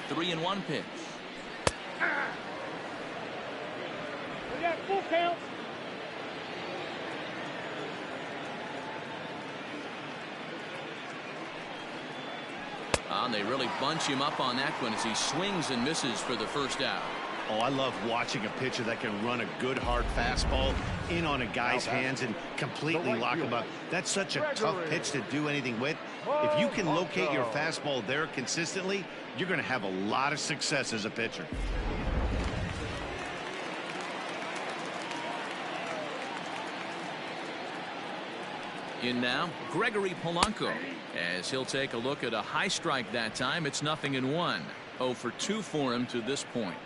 The 3-1 pitch. We got full count. And they really bunch him up on that one as he swings and misses for the first out. Oh, I love watching a pitcher that can run a good hard fastball in on a guy's hands and completely lock him up. That's such a tough pitch to do anything with. If you can locate your fastball there consistently, you're going to have a lot of success as a pitcher. In now, Gregory Polanco, as he'll take a look at a high strike that time. It's 0-1. 0 for 2 for him to this point.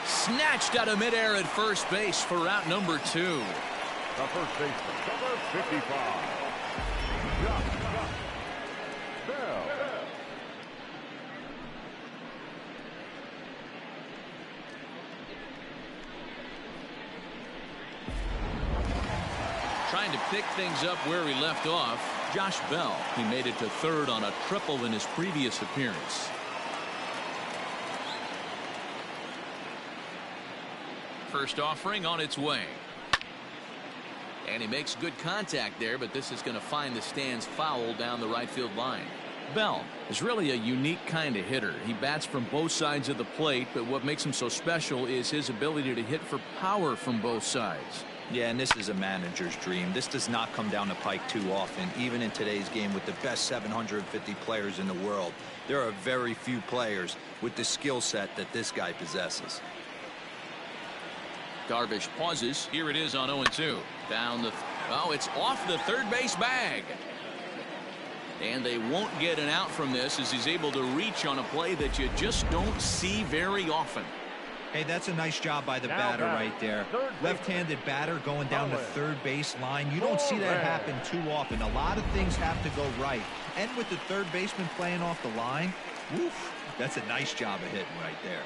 Snatched out of midair at first base for out number 2. The first baseman, number 55. Josh Bell. Trying to pick things up where he left off, Josh Bell. He made it to third on a triple in his previous appearance. First offering on its way. And he makes good contact there, but this is going to find the stands foul down the right field line. Bell is really a unique kind of hitter. He bats from both sides of the plate, but what makes him so special is his ability to hit for power from both sides. Yeah, and this is a manager's dream. This does not come down the pike too often, even in today's game with the best 750 players in the world. There are very few players with the skill set that this guy possesses. Darvish pauses. Here it is on 0-2. Down the... Oh, it's off the third base bag. And they won't get an out from this as he's able to reach on a play that you just don't see very often. Hey, that's a nice job by the batter right there. Left-handed batter going down the third base line. You don't see that happen too often. A lot of things have to go right. And with the third baseman playing off the line, woof, that's a nice job of hitting right there.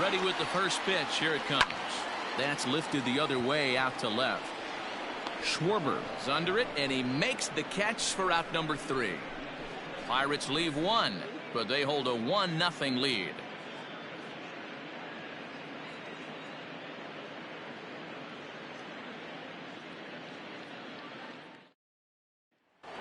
Ready with the first pitch. Here it comes. That's lifted the other way out to left. Schwarber is under it, and he makes the catch for out number 3. Pirates leave 1, but they hold a 1-0 lead.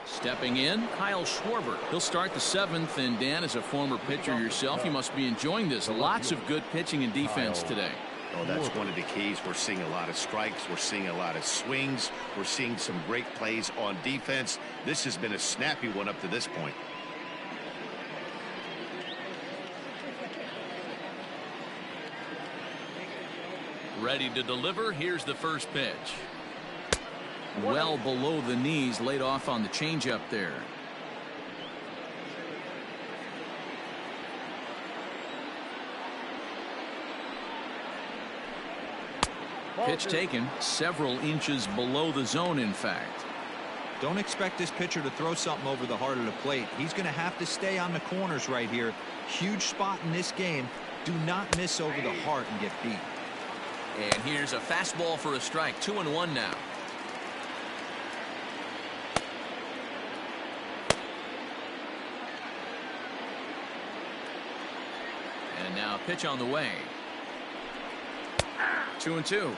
Stepping in, Kyle Schwarber. He'll start the 7th, and Dan, as a former pitcher yourself, you must be enjoying this. Lots of good pitching and defense today. Oh, that's one of the keys. We're seeing a lot of strikes. We're seeing a lot of swings. We're seeing some great plays on defense. This has been a snappy one up to this point. Ready to deliver. Here's the first pitch. Well below the knees, laid off on the changeup there. Pitch taken several inches below the zone, in fact. Don't expect this pitcher to throw something over the heart of the plate. He's going to have to stay on the corners right here. Huge spot in this game. Do not miss over the heart and get beat. And here's a fastball for a strike. 2-1 now. And now pitch on the way. 2-2.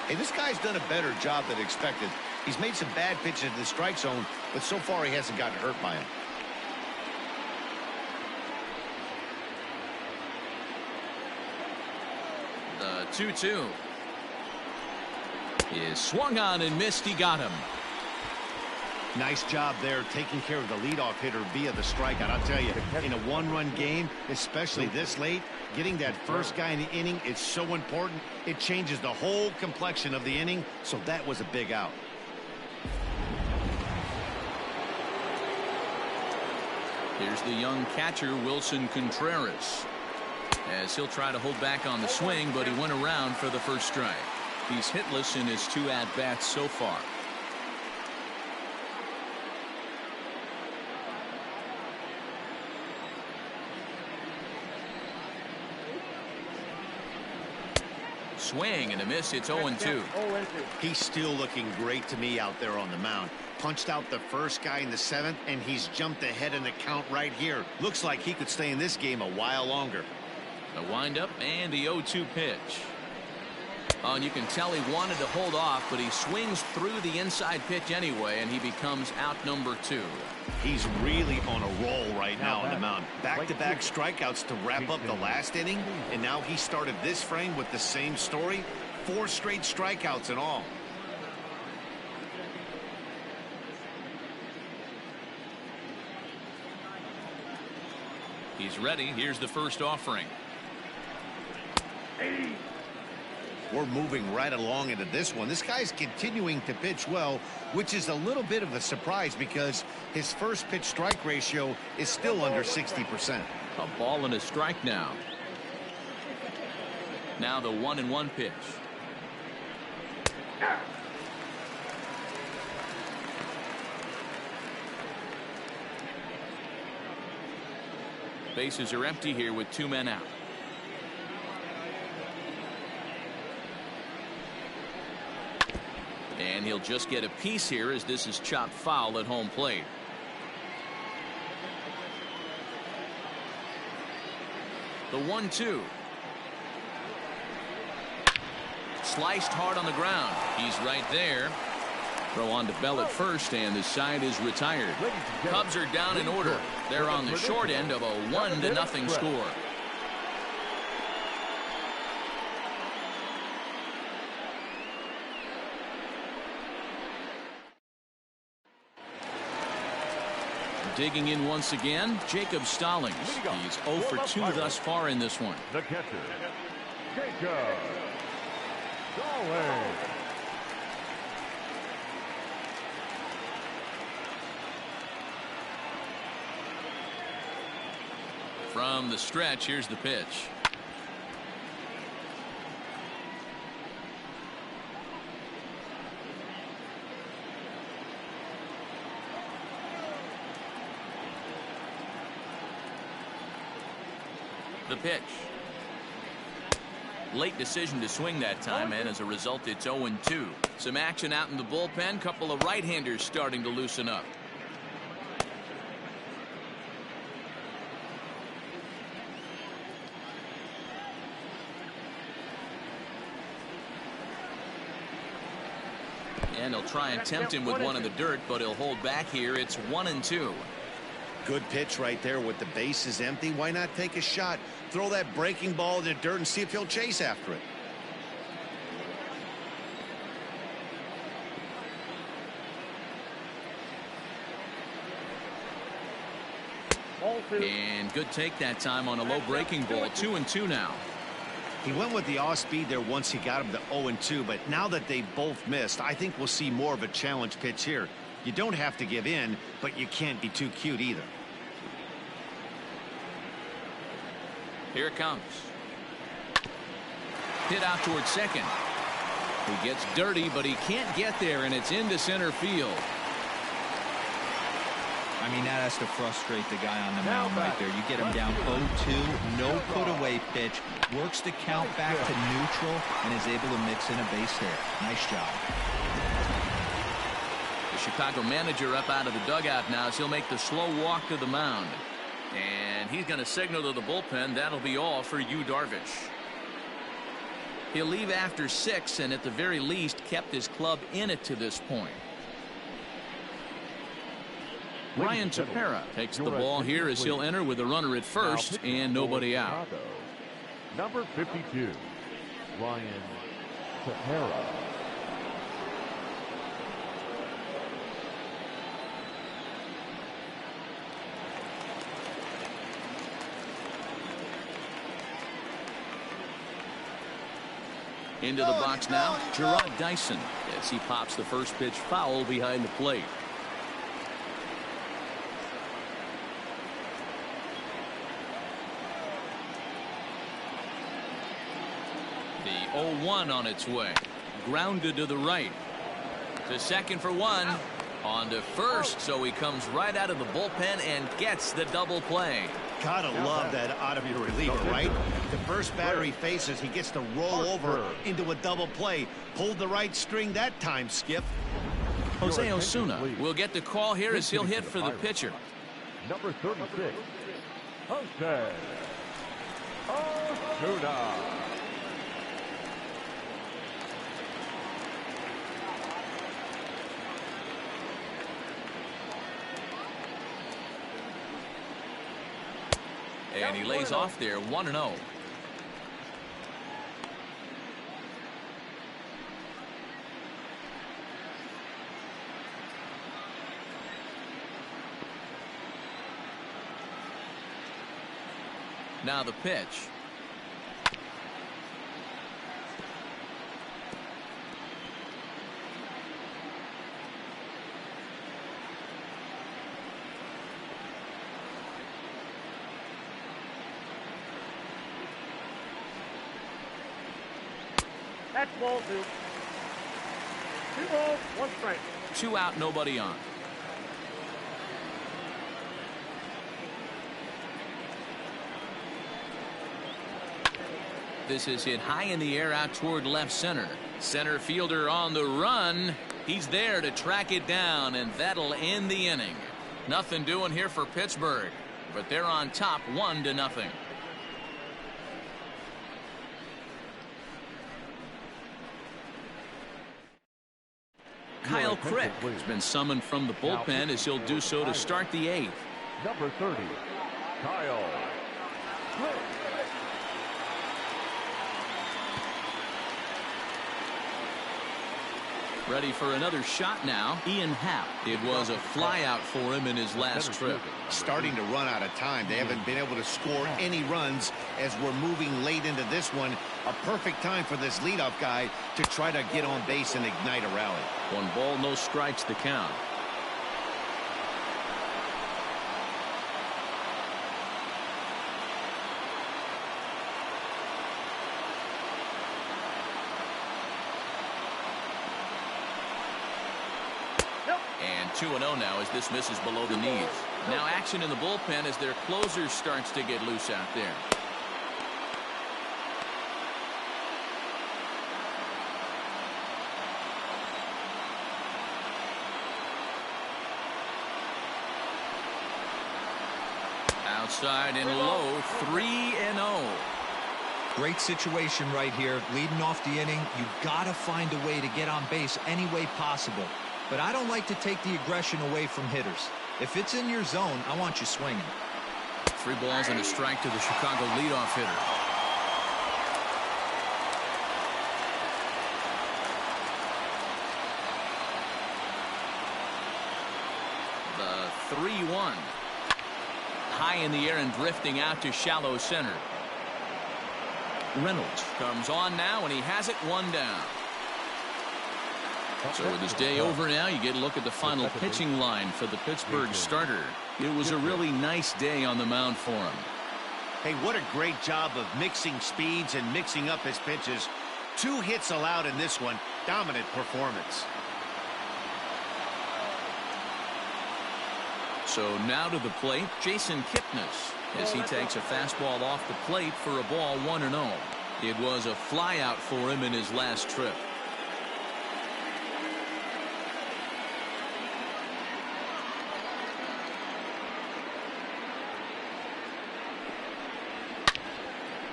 Hey, this guy's done a better job than expected. He's made some bad pitches in the strike zone, but so far he hasn't gotten hurt by him. The 2-2 is swung on and missed. He got him. Nice job there taking care of the leadoff hitter via the strikeout. I'll tell you, in a one-run game, especially this late, getting that first guy in the inning is so important. It changes the whole complexion of the inning, so that was a big out. Here's the young catcher, Wilson Contreras, as he'll try to hold back on the swing, but he went around for the first strike. He's hitless in his 2 at-bats so far. Swing and a miss. It's 0-2. He's still looking great to me out there on the mound. Punched out the first guy in the 7th, and he's jumped ahead in the count right here. Looks like he could stay in this game a while longer. The windup and the 0-2 pitch. Oh, and you can tell he wanted to hold off, but he swings through the inside pitch anyway, and he becomes out number 2. He's really on a roll right now on the mound. Back-to-back strikeouts to wrap up the last inning, and now he started this frame with the same story. 4 straight strikeouts in all. He's ready. Here's the first offering. We're moving right along into this one. This guy's continuing to pitch well, which is a little bit of a surprise because his first pitch strike ratio is still under 60%. A ball and a strike now. Now the 1-1 pitch. Bases are empty here with 2 men out. And he'll just get a piece here as this is chopped foul at home plate. The 1-2. Sliced hard on the ground. He's right there. Throw on to Bell at first, and the side is retired. Cubs are down in order. They're on the short end of a 1-0 score. Digging in once again, Jacob Stallings. He's 0 for 2 thus far in this one. The catcher, Jacob Stallings. From the stretch, here's the pitch. The pitch. Late decision to swing that time, and as a result, it's 0-2. Some action out in the bullpen. Couple of right-handers starting to loosen up. And he'll try and tempt him with one in the dirt, but he'll hold back here. It's 1-2. Good pitch right there with the bases empty. Why not take a shot? Throw that breaking ball in the dirt and see if he'll chase after it. And good take that time on a low breaking ball. 2-2 now. He went with the off speed there once he got him to 0-2, but now that they both missed, I think we'll see more of a challenge pitch here. You don't have to give in, but you can't be too cute either. Here it comes. Hit out towards second. He gets dirty, but he can't get there, and it's into center field. I mean, that has to frustrate the guy on the mound right there. You get him down 0-2, no put away pitch, works the count back to neutral, and is able to mix in a base hit. Nice job. The Chicago manager up out of the dugout now as he'll make the slow walk to the mound. And he's going to signal to the bullpen. That'll be all for Yu Darvish. He'll leave after 6 and at the very least kept his club in it to this point. Ryan Tepera takes the ball here as he'll enter with a runner at first and nobody out. Number 52, Ryan Tepera. Into the box now, Gerard Dyson, as he pops the first pitch foul behind the plate. The 0-1 on its way. Grounded to the right. To second for one. On to first, so he comes right out of the bullpen and gets the double play. Gotta love that out of your reliever, right? The first batter he faces, he gets to roll over into a double play. Pulled the right string that time, Skip. Jose Osuna will get the call here as he'll hit for the pitcher. Number 36, Jose Osuna. And he lays off there 1-0. Now the pitch. That's ball 2. 2 balls, 1 strike. 2 out, nobody on. This is hit high in the air out toward left center. Center fielder on the run. He's there to track it down, and that'll end the inning. Nothing doing here for Pittsburgh, but they're on top 1-0. Kyle Crick has been summoned from the bullpen as he'll do so to start the 8th. Number 30, Kyle Crick. Ready for another shot now. Ian Happ. It was a flyout for him in his last trip. Starting to run out of time. They haven't been able to score any runs as we're moving late into this one. A perfect time for this leadoff guy to try to get on base and ignite a rally. 1 ball, no strikes to count. And 2-0 now as this misses below the knees. Now action in the bullpen as their closer starts to get loose out there. Outside and low, 3-0. Great situation right here. Leading off the inning, you got to find a way to get on base any way possible. But I don't like to take the aggression away from hitters. If it's in your zone, I want you swinging. 3 balls and a strike to the Chicago leadoff hitter. The 3-1. High in the air and drifting out to shallow center. Reynolds comes on now, and he has it 1 down. So with his day over now, you get a look at the final pitching line for the Pittsburgh starter. It was a really nice day on the mound for him. Hey, what a great job of mixing speeds and mixing up his pitches. 2 hits allowed in this one. Dominant performance. So now to the plate, Jason Kipnis, as he takes a fastball off the plate for a ball 1-0. It was a flyout for him in his last trip.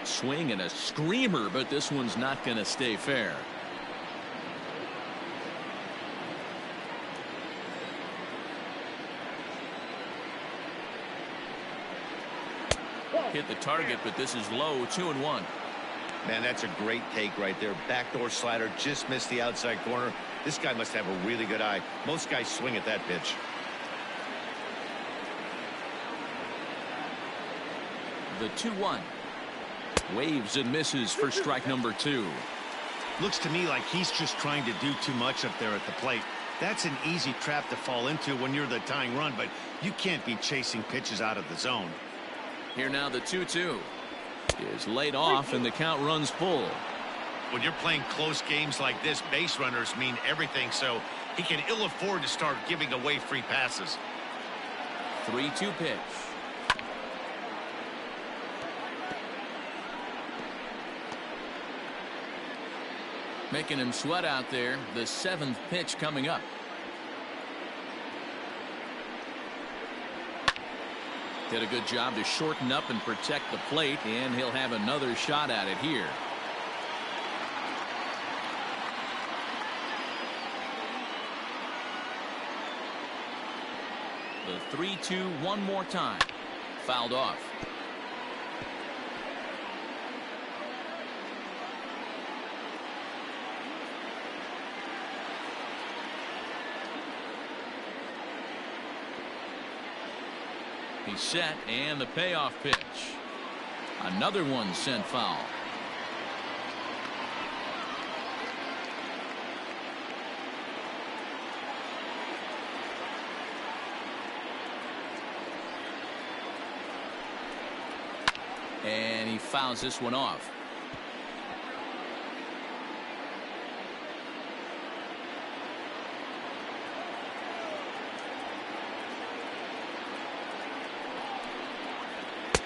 Swing and a screamer, but this one's not going to stay fair. Hit the target, but this is low. 2-1. Man, that's a great take right there. Backdoor slider just missed the outside corner. This guy must have a really good eye. Most guys swing at that pitch. The 2-1. Waves and misses for strike number 2. Looks to me like he's just trying to do too much up there at the plate. That's an easy trap to fall into when you're the tying run, but you can't be chasing pitches out of the zone. Here now the 2-2 is laid off, and the count runs full. When you're playing close games like this, base runners mean everything, so he can ill afford to start giving away free passes. 3-2 pitch. Making him sweat out there. The 7th pitch coming up. Did a good job to shorten up and protect the plate, and he'll have another shot at it here. The 3-2 one more time. Fouled off. He's set, and the payoff pitch. Another one sent foul. And he fouls this one off.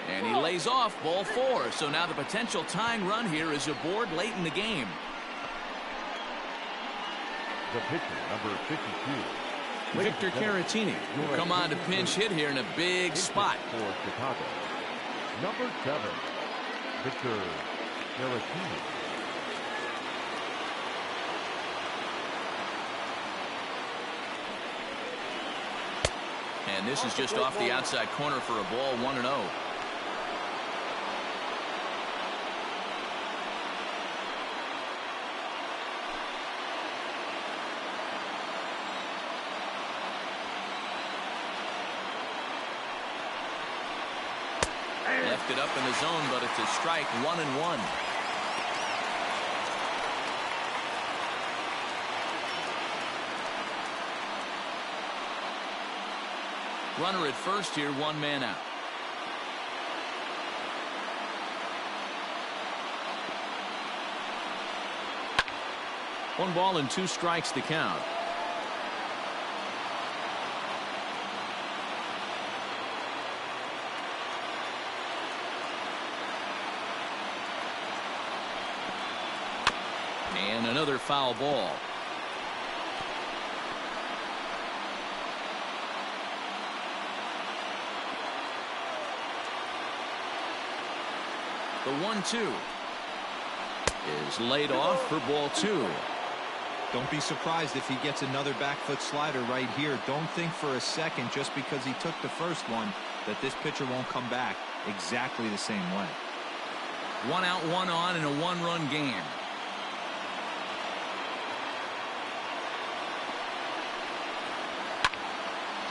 And he lays off ball 4. So now the potential tying run here is aboard late in the game. The pitcher, number 52. Victor Caratini will come on to pinch hit here in a big spot. For Chicago, number 7, Victor Caratini. And this is just off the outside corner for a ball 1-0. Left it up in the zone, but it's a strike. 1-1. Runner at first here, 1 man out. One ball and 2 strikes to count. And another foul ball. The 1-2 is laid off for ball 2. Don't be surprised if he gets another back foot slider right here. Don't think for a second, just because he took the first one, that this pitcher won't come back exactly the same way. 1 out, 1 on in a 1-run game.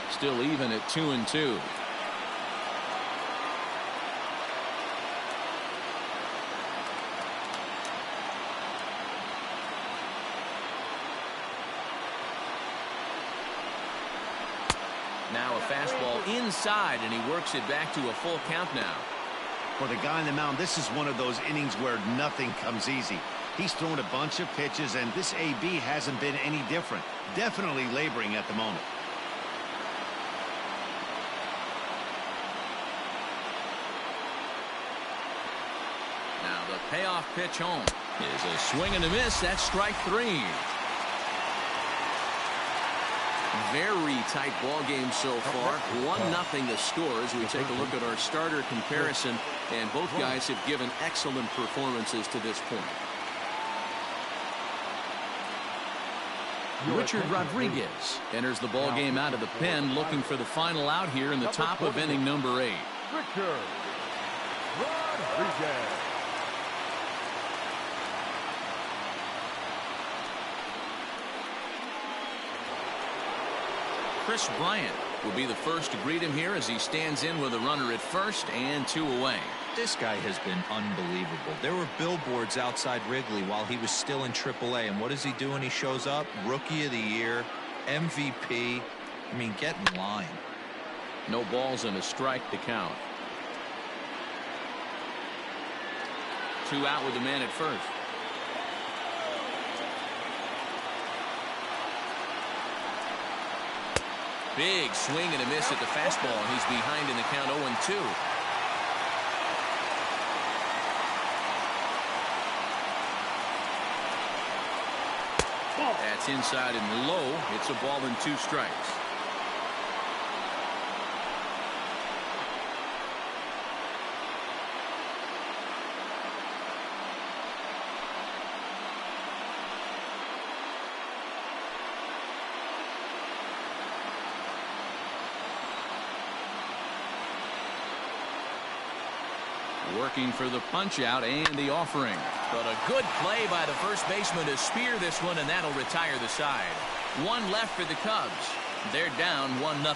Still even at 2-2. Now a fastball inside, and he works it back to a full count now. For the guy on the mound, this is one of those innings where nothing comes easy. He's thrown a bunch of pitches, and this AB hasn't been any different. Definitely laboring at the moment. Now the payoff pitch home is a swing and a miss. That's strike 3. Very tight ball game so far. 1-0 the score as we take a look at our starter comparison, and both guys have given excellent performances to this point. Richard Rodriguez enters the ball game out of the pen, looking for the final out here in the top of inning number 8. Richard Rodriguez. Chris Bryant will be the first to greet him here as he stands in with a runner at first and 2 away. This guy has been unbelievable. There were billboards outside Wrigley while he was still in AAA, and what does he do when he shows up? Rookie of the Year, MVP. I mean, get in line. No balls and a strike to count. 2 out with the man at first. Big swing and a miss at the fastball, and he's behind in the count 0-2. That's inside and low. It's a ball and 2 strikes. Working for the punch out and the offering. But a good play by the first baseman to spear this one, and that'll retire the side. 1 left for the Cubs. They're down 1-0.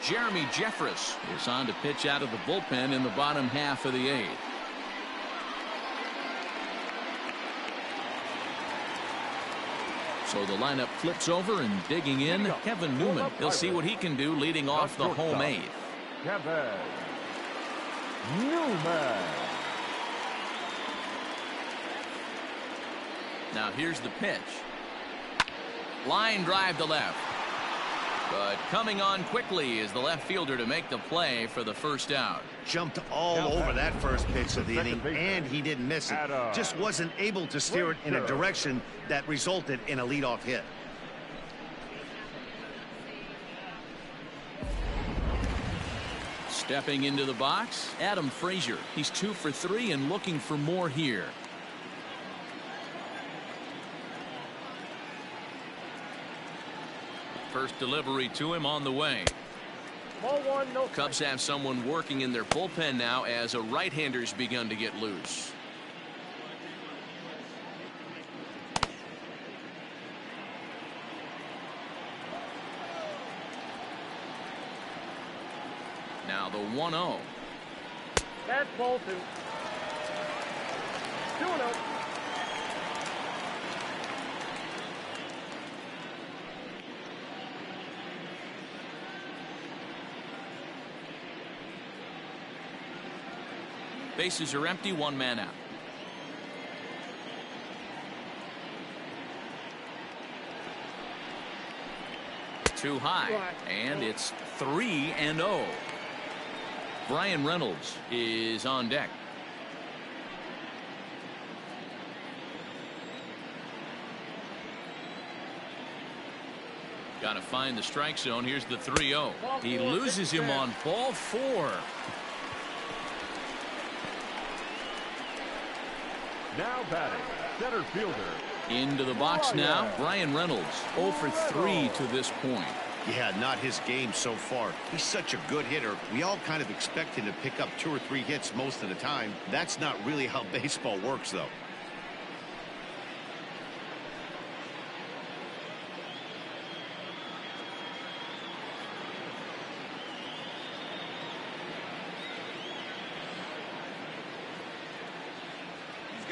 Jeremy Jeffress is on to pitch out of the bullpen in the bottom half of the 8th. So the lineup flips over, and digging in, Kevin Newman. He'll see what he can do leading off the home 8th. Kevin Newman. Now here's the pitch. Line drive to left. But coming on quickly is the left fielder to make the play for the first out. Jumped all over that first pitch of the inning, and he didn't miss it. Just wasn't able to steer it in a direction that resulted in a leadoff hit. Stepping into the box, Adam Frazier. He's 2 for 3 and looking for more here. First delivery to him on the way. Ball 1, no. Cubs have someone working in their bullpen now as a right-hander's begun to get loose. Now the 1-0. That's ball 2. 2-0. Bases are empty, 1 man out. Too high, and it's 3-0. Brian Reynolds is on deck. Got to find the strike zone. Here's the 3-0. He loses him on ball 4. Now batting, center fielder. Into the box now, Brian Reynolds. 0 for 3 to this point. Yeah, not his game so far. He's such a good hitter. We all kind of expect him to pick up 2 or 3 hits most of the time. That's not really how baseball works, though.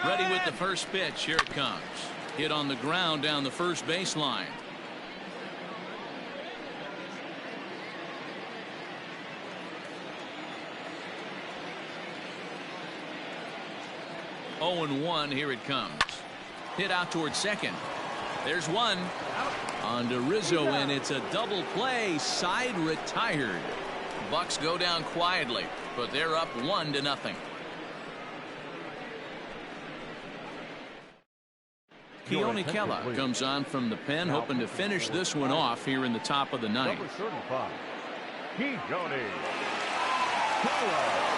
Ready with the first pitch. Here it comes. Hit on the ground down the first baseline. Oh and 1. Here it comes. Hit out towards second. There's one. On to Rizzo, and it's a double play. Side retired. Bucks go down quietly, but they're up 1-0. Keone Kela comes on from the pen, hoping to finish this one off here in the top of the ninth. Number 35, Keone Kela.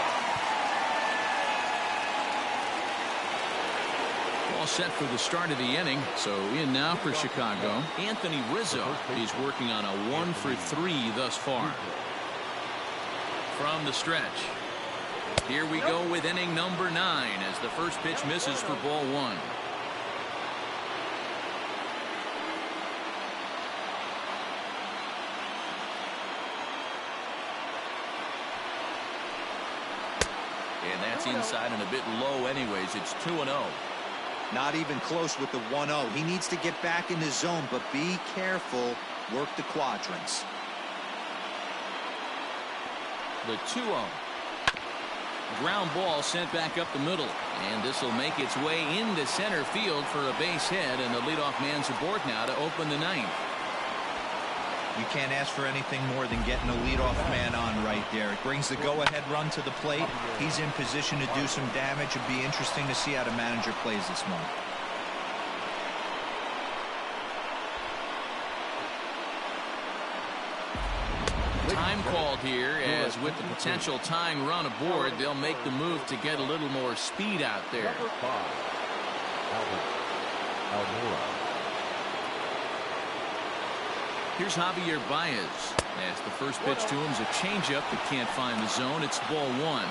All set for the start of the inning. So in now for Chicago, Anthony Rizzo. He's working on a 1-for-3 thus far. From the stretch. Here we go with inning number 9 as the first pitch misses for ball 1. And that's inside and a bit low anyways. It's 2-0. Not even close with the 1-0. He needs to get back in the zone, but be careful. Work the quadrants. The 2-0. Ground ball sent back up the middle. And this will make its way into center field for a base hit. And the leadoff man's aboard now to open the ninth. You can't ask for anything more than getting a leadoff man on right there. It brings the go-ahead run to the plate. He's in position to do some damage. It'd be interesting to see how the manager plays this one. Time called here, as with the potential tying run aboard, they'll make the move to get a little more speed out there. Number 5, Almora. Here's Javier Baez. As the first pitch to him is a changeup that can't find the zone. It's ball 1.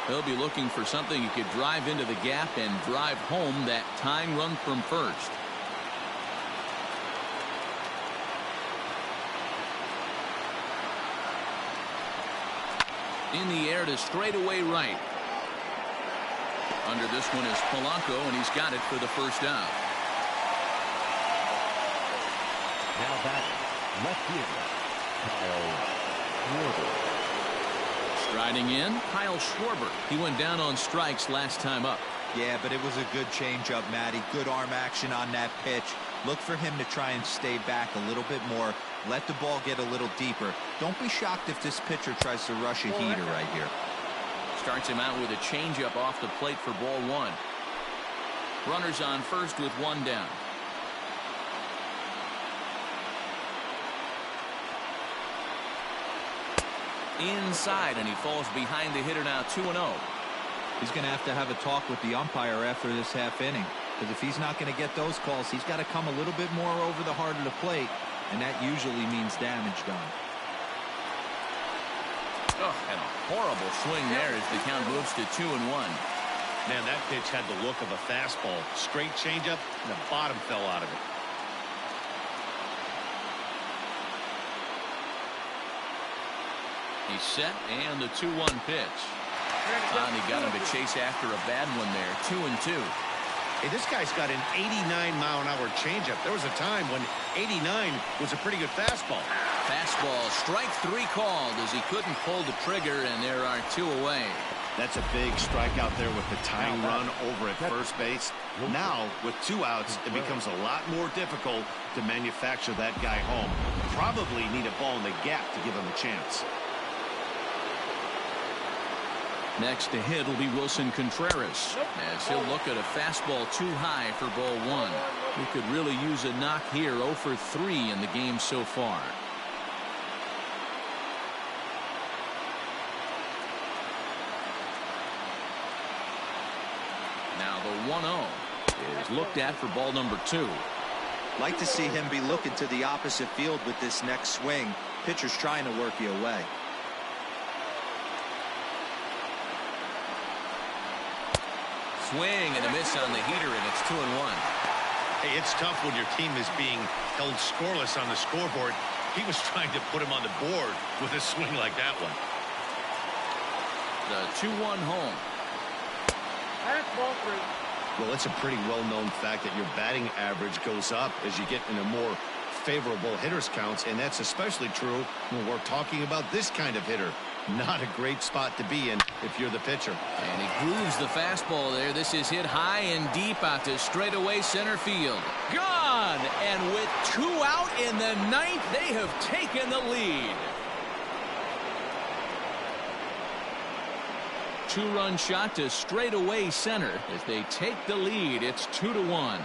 They'll be looking for something he could drive into the gap and drive home that tying run from first. In the air to straightaway right. Under this one is Polanco, and he's got it for the first out. Now back, left fielder, Kyle Schwarber. Striding in, Kyle Schwarber. He went down on strikes last time up. Yeah, but it was a good changeup, Matty. Good arm action on that pitch. Look for him to try and stay back a little bit more. Let the ball get a little deeper. Don't be shocked if this pitcher tries to rush a heater right here. Starts him out with a changeup off the plate for ball 1. Runners on first with 1 down. Inside, and he falls behind the hitter now. 2-0. He's going to have a talk with the umpire after this half inning, because if he's not going to get those calls, he's got to come a little bit more over the heart of the plate, and that usually means damage done. Oh, and a horrible swing there as the count moves to 2-1. Man, that pitch had the look of a fastball. Straight changeup, and the bottom fell out of it. He's set, and the 2-1 pitch. And he got him to chase after a bad one there. 2-2. Hey, this guy's got an 89-mile-an-hour changeup. There was a time when 89 was a pretty good fastball. Fastball, strike 3 called as he couldn't pull the trigger, and there are 2 away. That's a big strikeout there with the tying run over at first base. Now, with 2 outs, it becomes a lot more difficult to manufacture that guy home. Probably need a ball in the gap to give him a chance. Next to hit will be Wilson Contreras, as he'll look at a fastball too high for ball 1. He could really use a knock here. 0 for 3 in the game so far. Now the 1-0 is looked at for ball number 2. Like to see him be looking to the opposite field with this next swing. Pitcher's trying to work you away. Swing and a miss on the heater, and it's 2-1. Hey, it's tough when your team is being held scoreless on the scoreboard. He was trying to put him on the board with a swing like that one. The 2-1 home. That's ball 3. Well, it's a pretty well-known fact that your batting average goes up as you get in a more favorable hitters counts, and that's especially true when we're talking about this kind of hitter. Not a great spot to be in if you're the pitcher. And he grooves the fastball there. This is hit high and deep out to straightaway center field. Gone! And with 2 out in the 9th, they have taken the lead. 2-run shot to straightaway center as they take the lead. It's 2-1.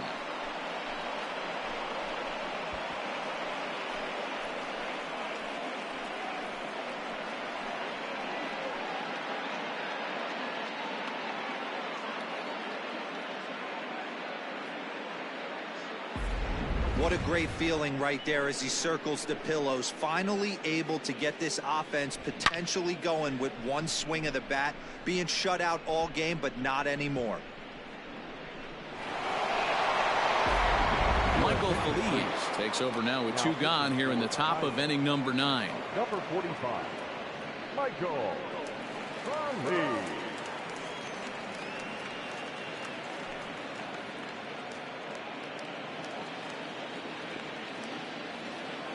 What a great feeling right there as he circles the pillows, finally able to get this offense potentially going with one swing of the bat, being shut out all game, but not anymore. Michael Feliz takes over now with 2 gone here in the top of inning number 9. Number 45, Michael Feliz.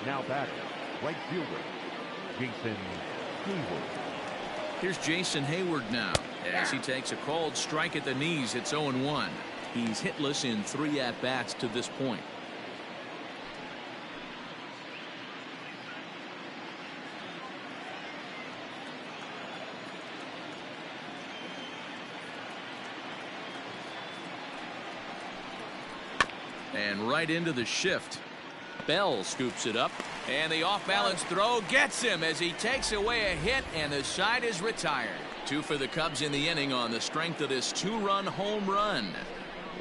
Now back, right fielder, Jason Hayward. Here's Jason Hayward now as he takes a called strike at the knees. It's 0-1. He's hitless in 3 at-bats to this point. And right into the shift. Bell scoops it up, and the off-balance throw gets him as he takes away a hit, and the side is retired. 2 for the Cubs in the inning on the strength of this 2-run home run.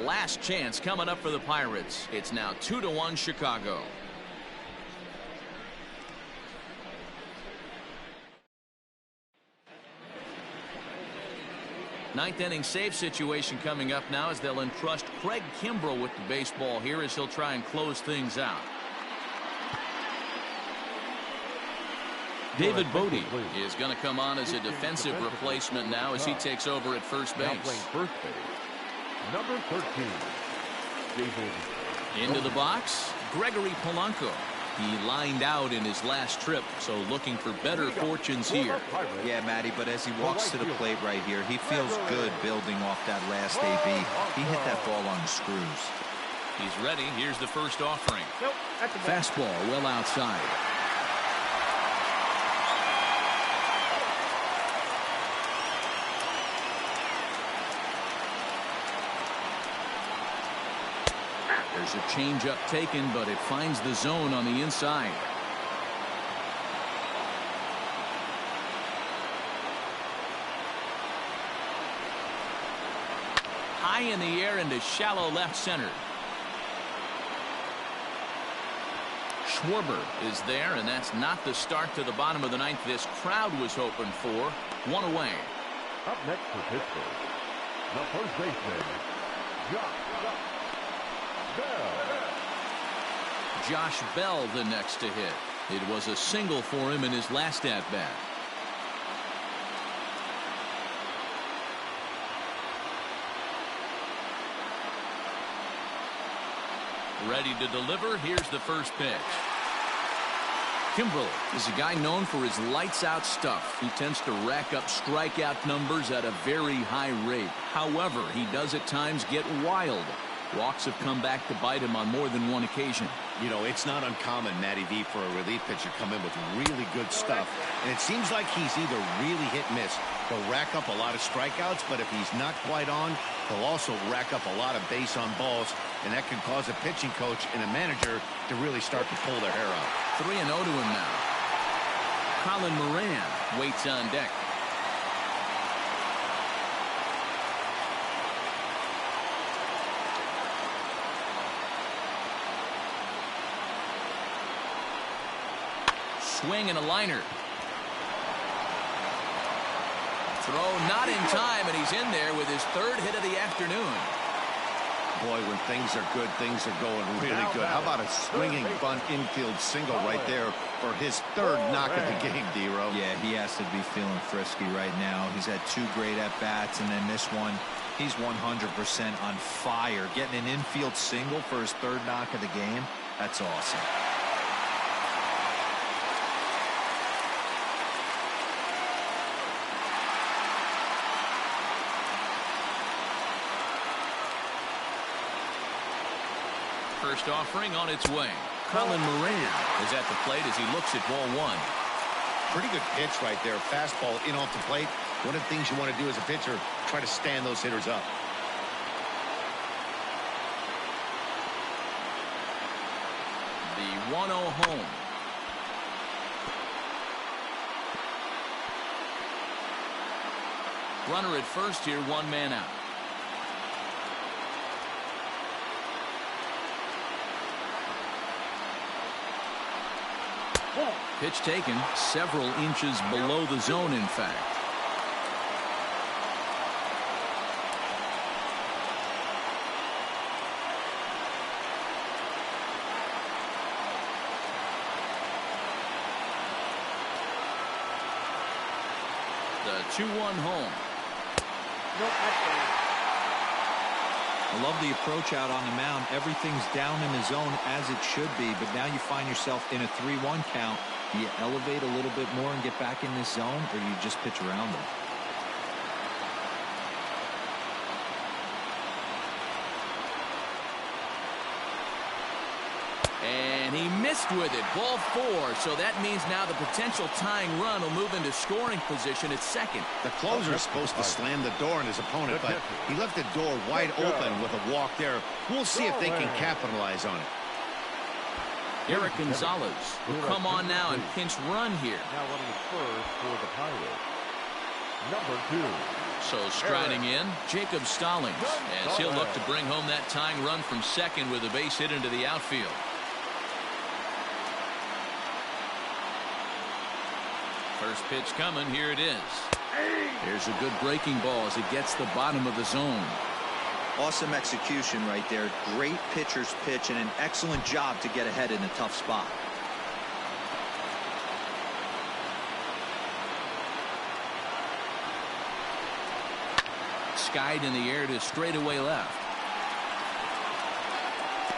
Last chance coming up for the Pirates. It's now 2-1 Chicago. Ninth inning save situation coming up now as they'll entrust Craig Kimbrel with the baseball here as he'll try and close things out. David Bodie is going to come on as a defensive replacement now as he takes over at first base. Number 13, David. Into the box, Gregory Polanco. He lined out in his last trip, so looking for better fortunes here. Yeah, Matty, but as he walks to the plate right here, he feels good building off that last AB. He hit that ball on the screws. He's ready. Here's the first offering. Nope, that's a ball. Fastball well outside. There's a changeup taken, but it finds the zone on the inside. High in the air into shallow left center. Schwarber is there, and that's not the start to the bottom of the 9th this crowd was hoping for. 1 away. Up next for Pittsburgh, the first baseman, Josh Bell. Josh Bell the next to hit. It was a single for him in his last at-bat. Ready to deliver. Here's the first pitch. Kimbrel is a guy known for his lights-out stuff. He tends to rack up strikeout numbers at a very high rate. However, he does at times get wild. Walks have come back to bite him on more than one occasion. You know, it's not uncommon, Matty V, for a relief pitcher to come in with really good stuff. And it seems like he's either really hit-miss. He'll rack up a lot of strikeouts, but if he's not quite on, he'll also rack up a lot of base on balls. And that can cause a pitching coach and a manager to really start to pull their hair out. 3-0 to him now. Colin Moran waits on deck. Swing and a liner. Throw not in time, and he's in there with his 3rd hit of the afternoon. Boy, when things are good, things are going really good. How about a swinging bunt infield single right there for his third knock of the game, D-Row? Yeah, he has to be feeling frisky right now. He's had 2 great at-bats, and then this one, he's 100% on fire. Getting an infield single for his third knock of the game, that's awesome. First offering on its way. Colin Moran is at the plate as he looks at ball 1. Pretty good pitch right there. Fastball in off the plate. One of the things you want to do as a pitcher, try to stand those hitters up. The 1-0 home. Runner at first here, 1 man out. Pitch taken several inches below the zone, in fact. The 2-1 home. I love the approach out on the mound. Everything's down in the zone as it should be, but now you find yourself in a 3-1 count. Do you elevate a little bit more and get back in this zone, or do you just pitch around them? And he missed with it. Ball 4. So that means now the potential tying run will move into scoring position at second. The closer is supposed to slam the door on his opponent, but he left the door wide open with a walk there. We'll see if they can capitalize on it. Eric Gonzalez will come on now and pinch run here. Now running first for the Pirates, number 2. So striding in, Jacob Stallings, as he'll look to bring home that tying run from second with a base hit into the outfield. First pitch coming. Here it is. Here's a good breaking ball as it gets the bottom of the zone. Awesome execution right there. Great pitcher's pitch and an excellent job to get ahead in a tough spot. Skied in the air to straightaway left.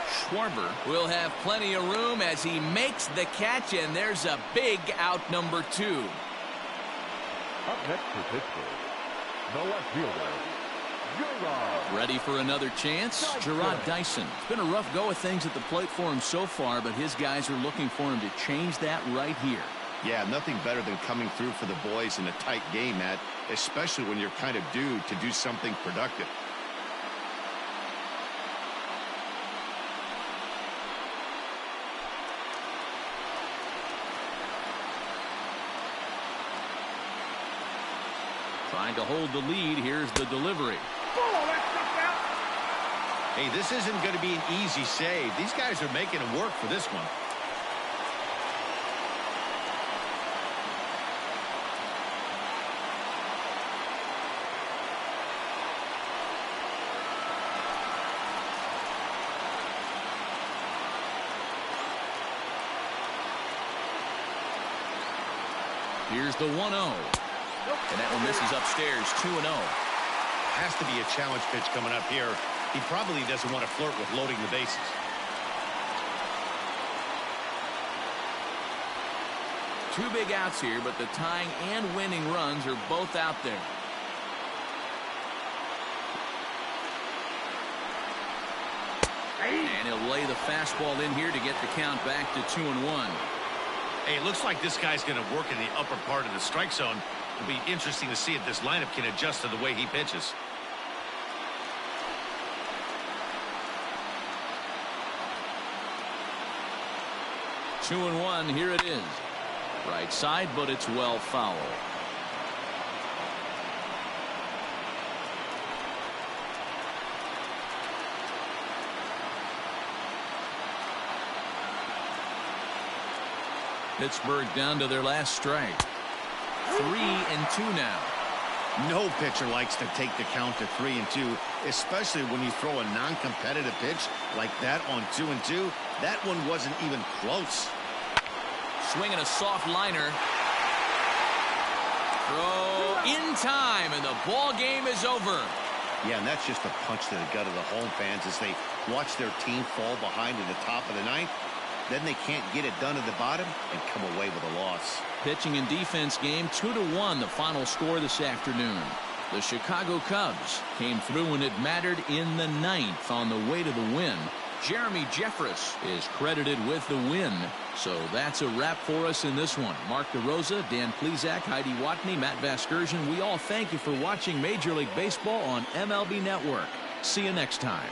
Schwarber will have plenty of room as he makes the catch, and there's a big out, number 2. Up next for Pittsburgh, the left fielder, Gerard. Ready for another chance? Gerard Dyson. It's been a rough go of things at the plate for him so far, but his guys are looking for him to change that right here. Yeah, nothing better than coming through for the boys in a tight game, Matt, especially when you're kind of due to do something productive. Trying to hold the lead. Here's the delivery. Hey, this isn't going to be an easy save. These guys are making it work for this one. Here's the 1-0. And that one misses upstairs. 2-0. Has to be a challenge pitch coming up here. He probably doesn't want to flirt with loading the bases. Two big outs here, but the tying and winning runs are both out there. And he'll lay the fastball in here to get the count back to 2-1. Hey, it looks like this guy's going to work in the upper part of the strike zone. It'll be interesting to see if this lineup can adjust to the way he pitches. Two and one. Here it is. Right side, but it's well foul. Pittsburgh down to their last strike. 3-2 now. No pitcher likes to take the count to 3-2, especially when you throw a non-competitive pitch like that on 2-2. That one wasn't even close. Swinging a soft liner. Throw in time, and the ball game is over. Yeah, and that's just a punch to the gut of the home fans as they watch their team fall behind in the top of the ninth. Then they can't get it done at the bottom and come away with a loss. Pitching and defense game 2-1, the final score this afternoon. The Chicago Cubs came through when it mattered in the ninth on the way to the win. Jeremy Jeffress is credited with the win. So that's a wrap for us in this one. Mark DeRosa, Dan Plesac, Heidi Watney, Matt Vasgersian. We all thank you for watching Major League Baseball on MLB Network. See you next time.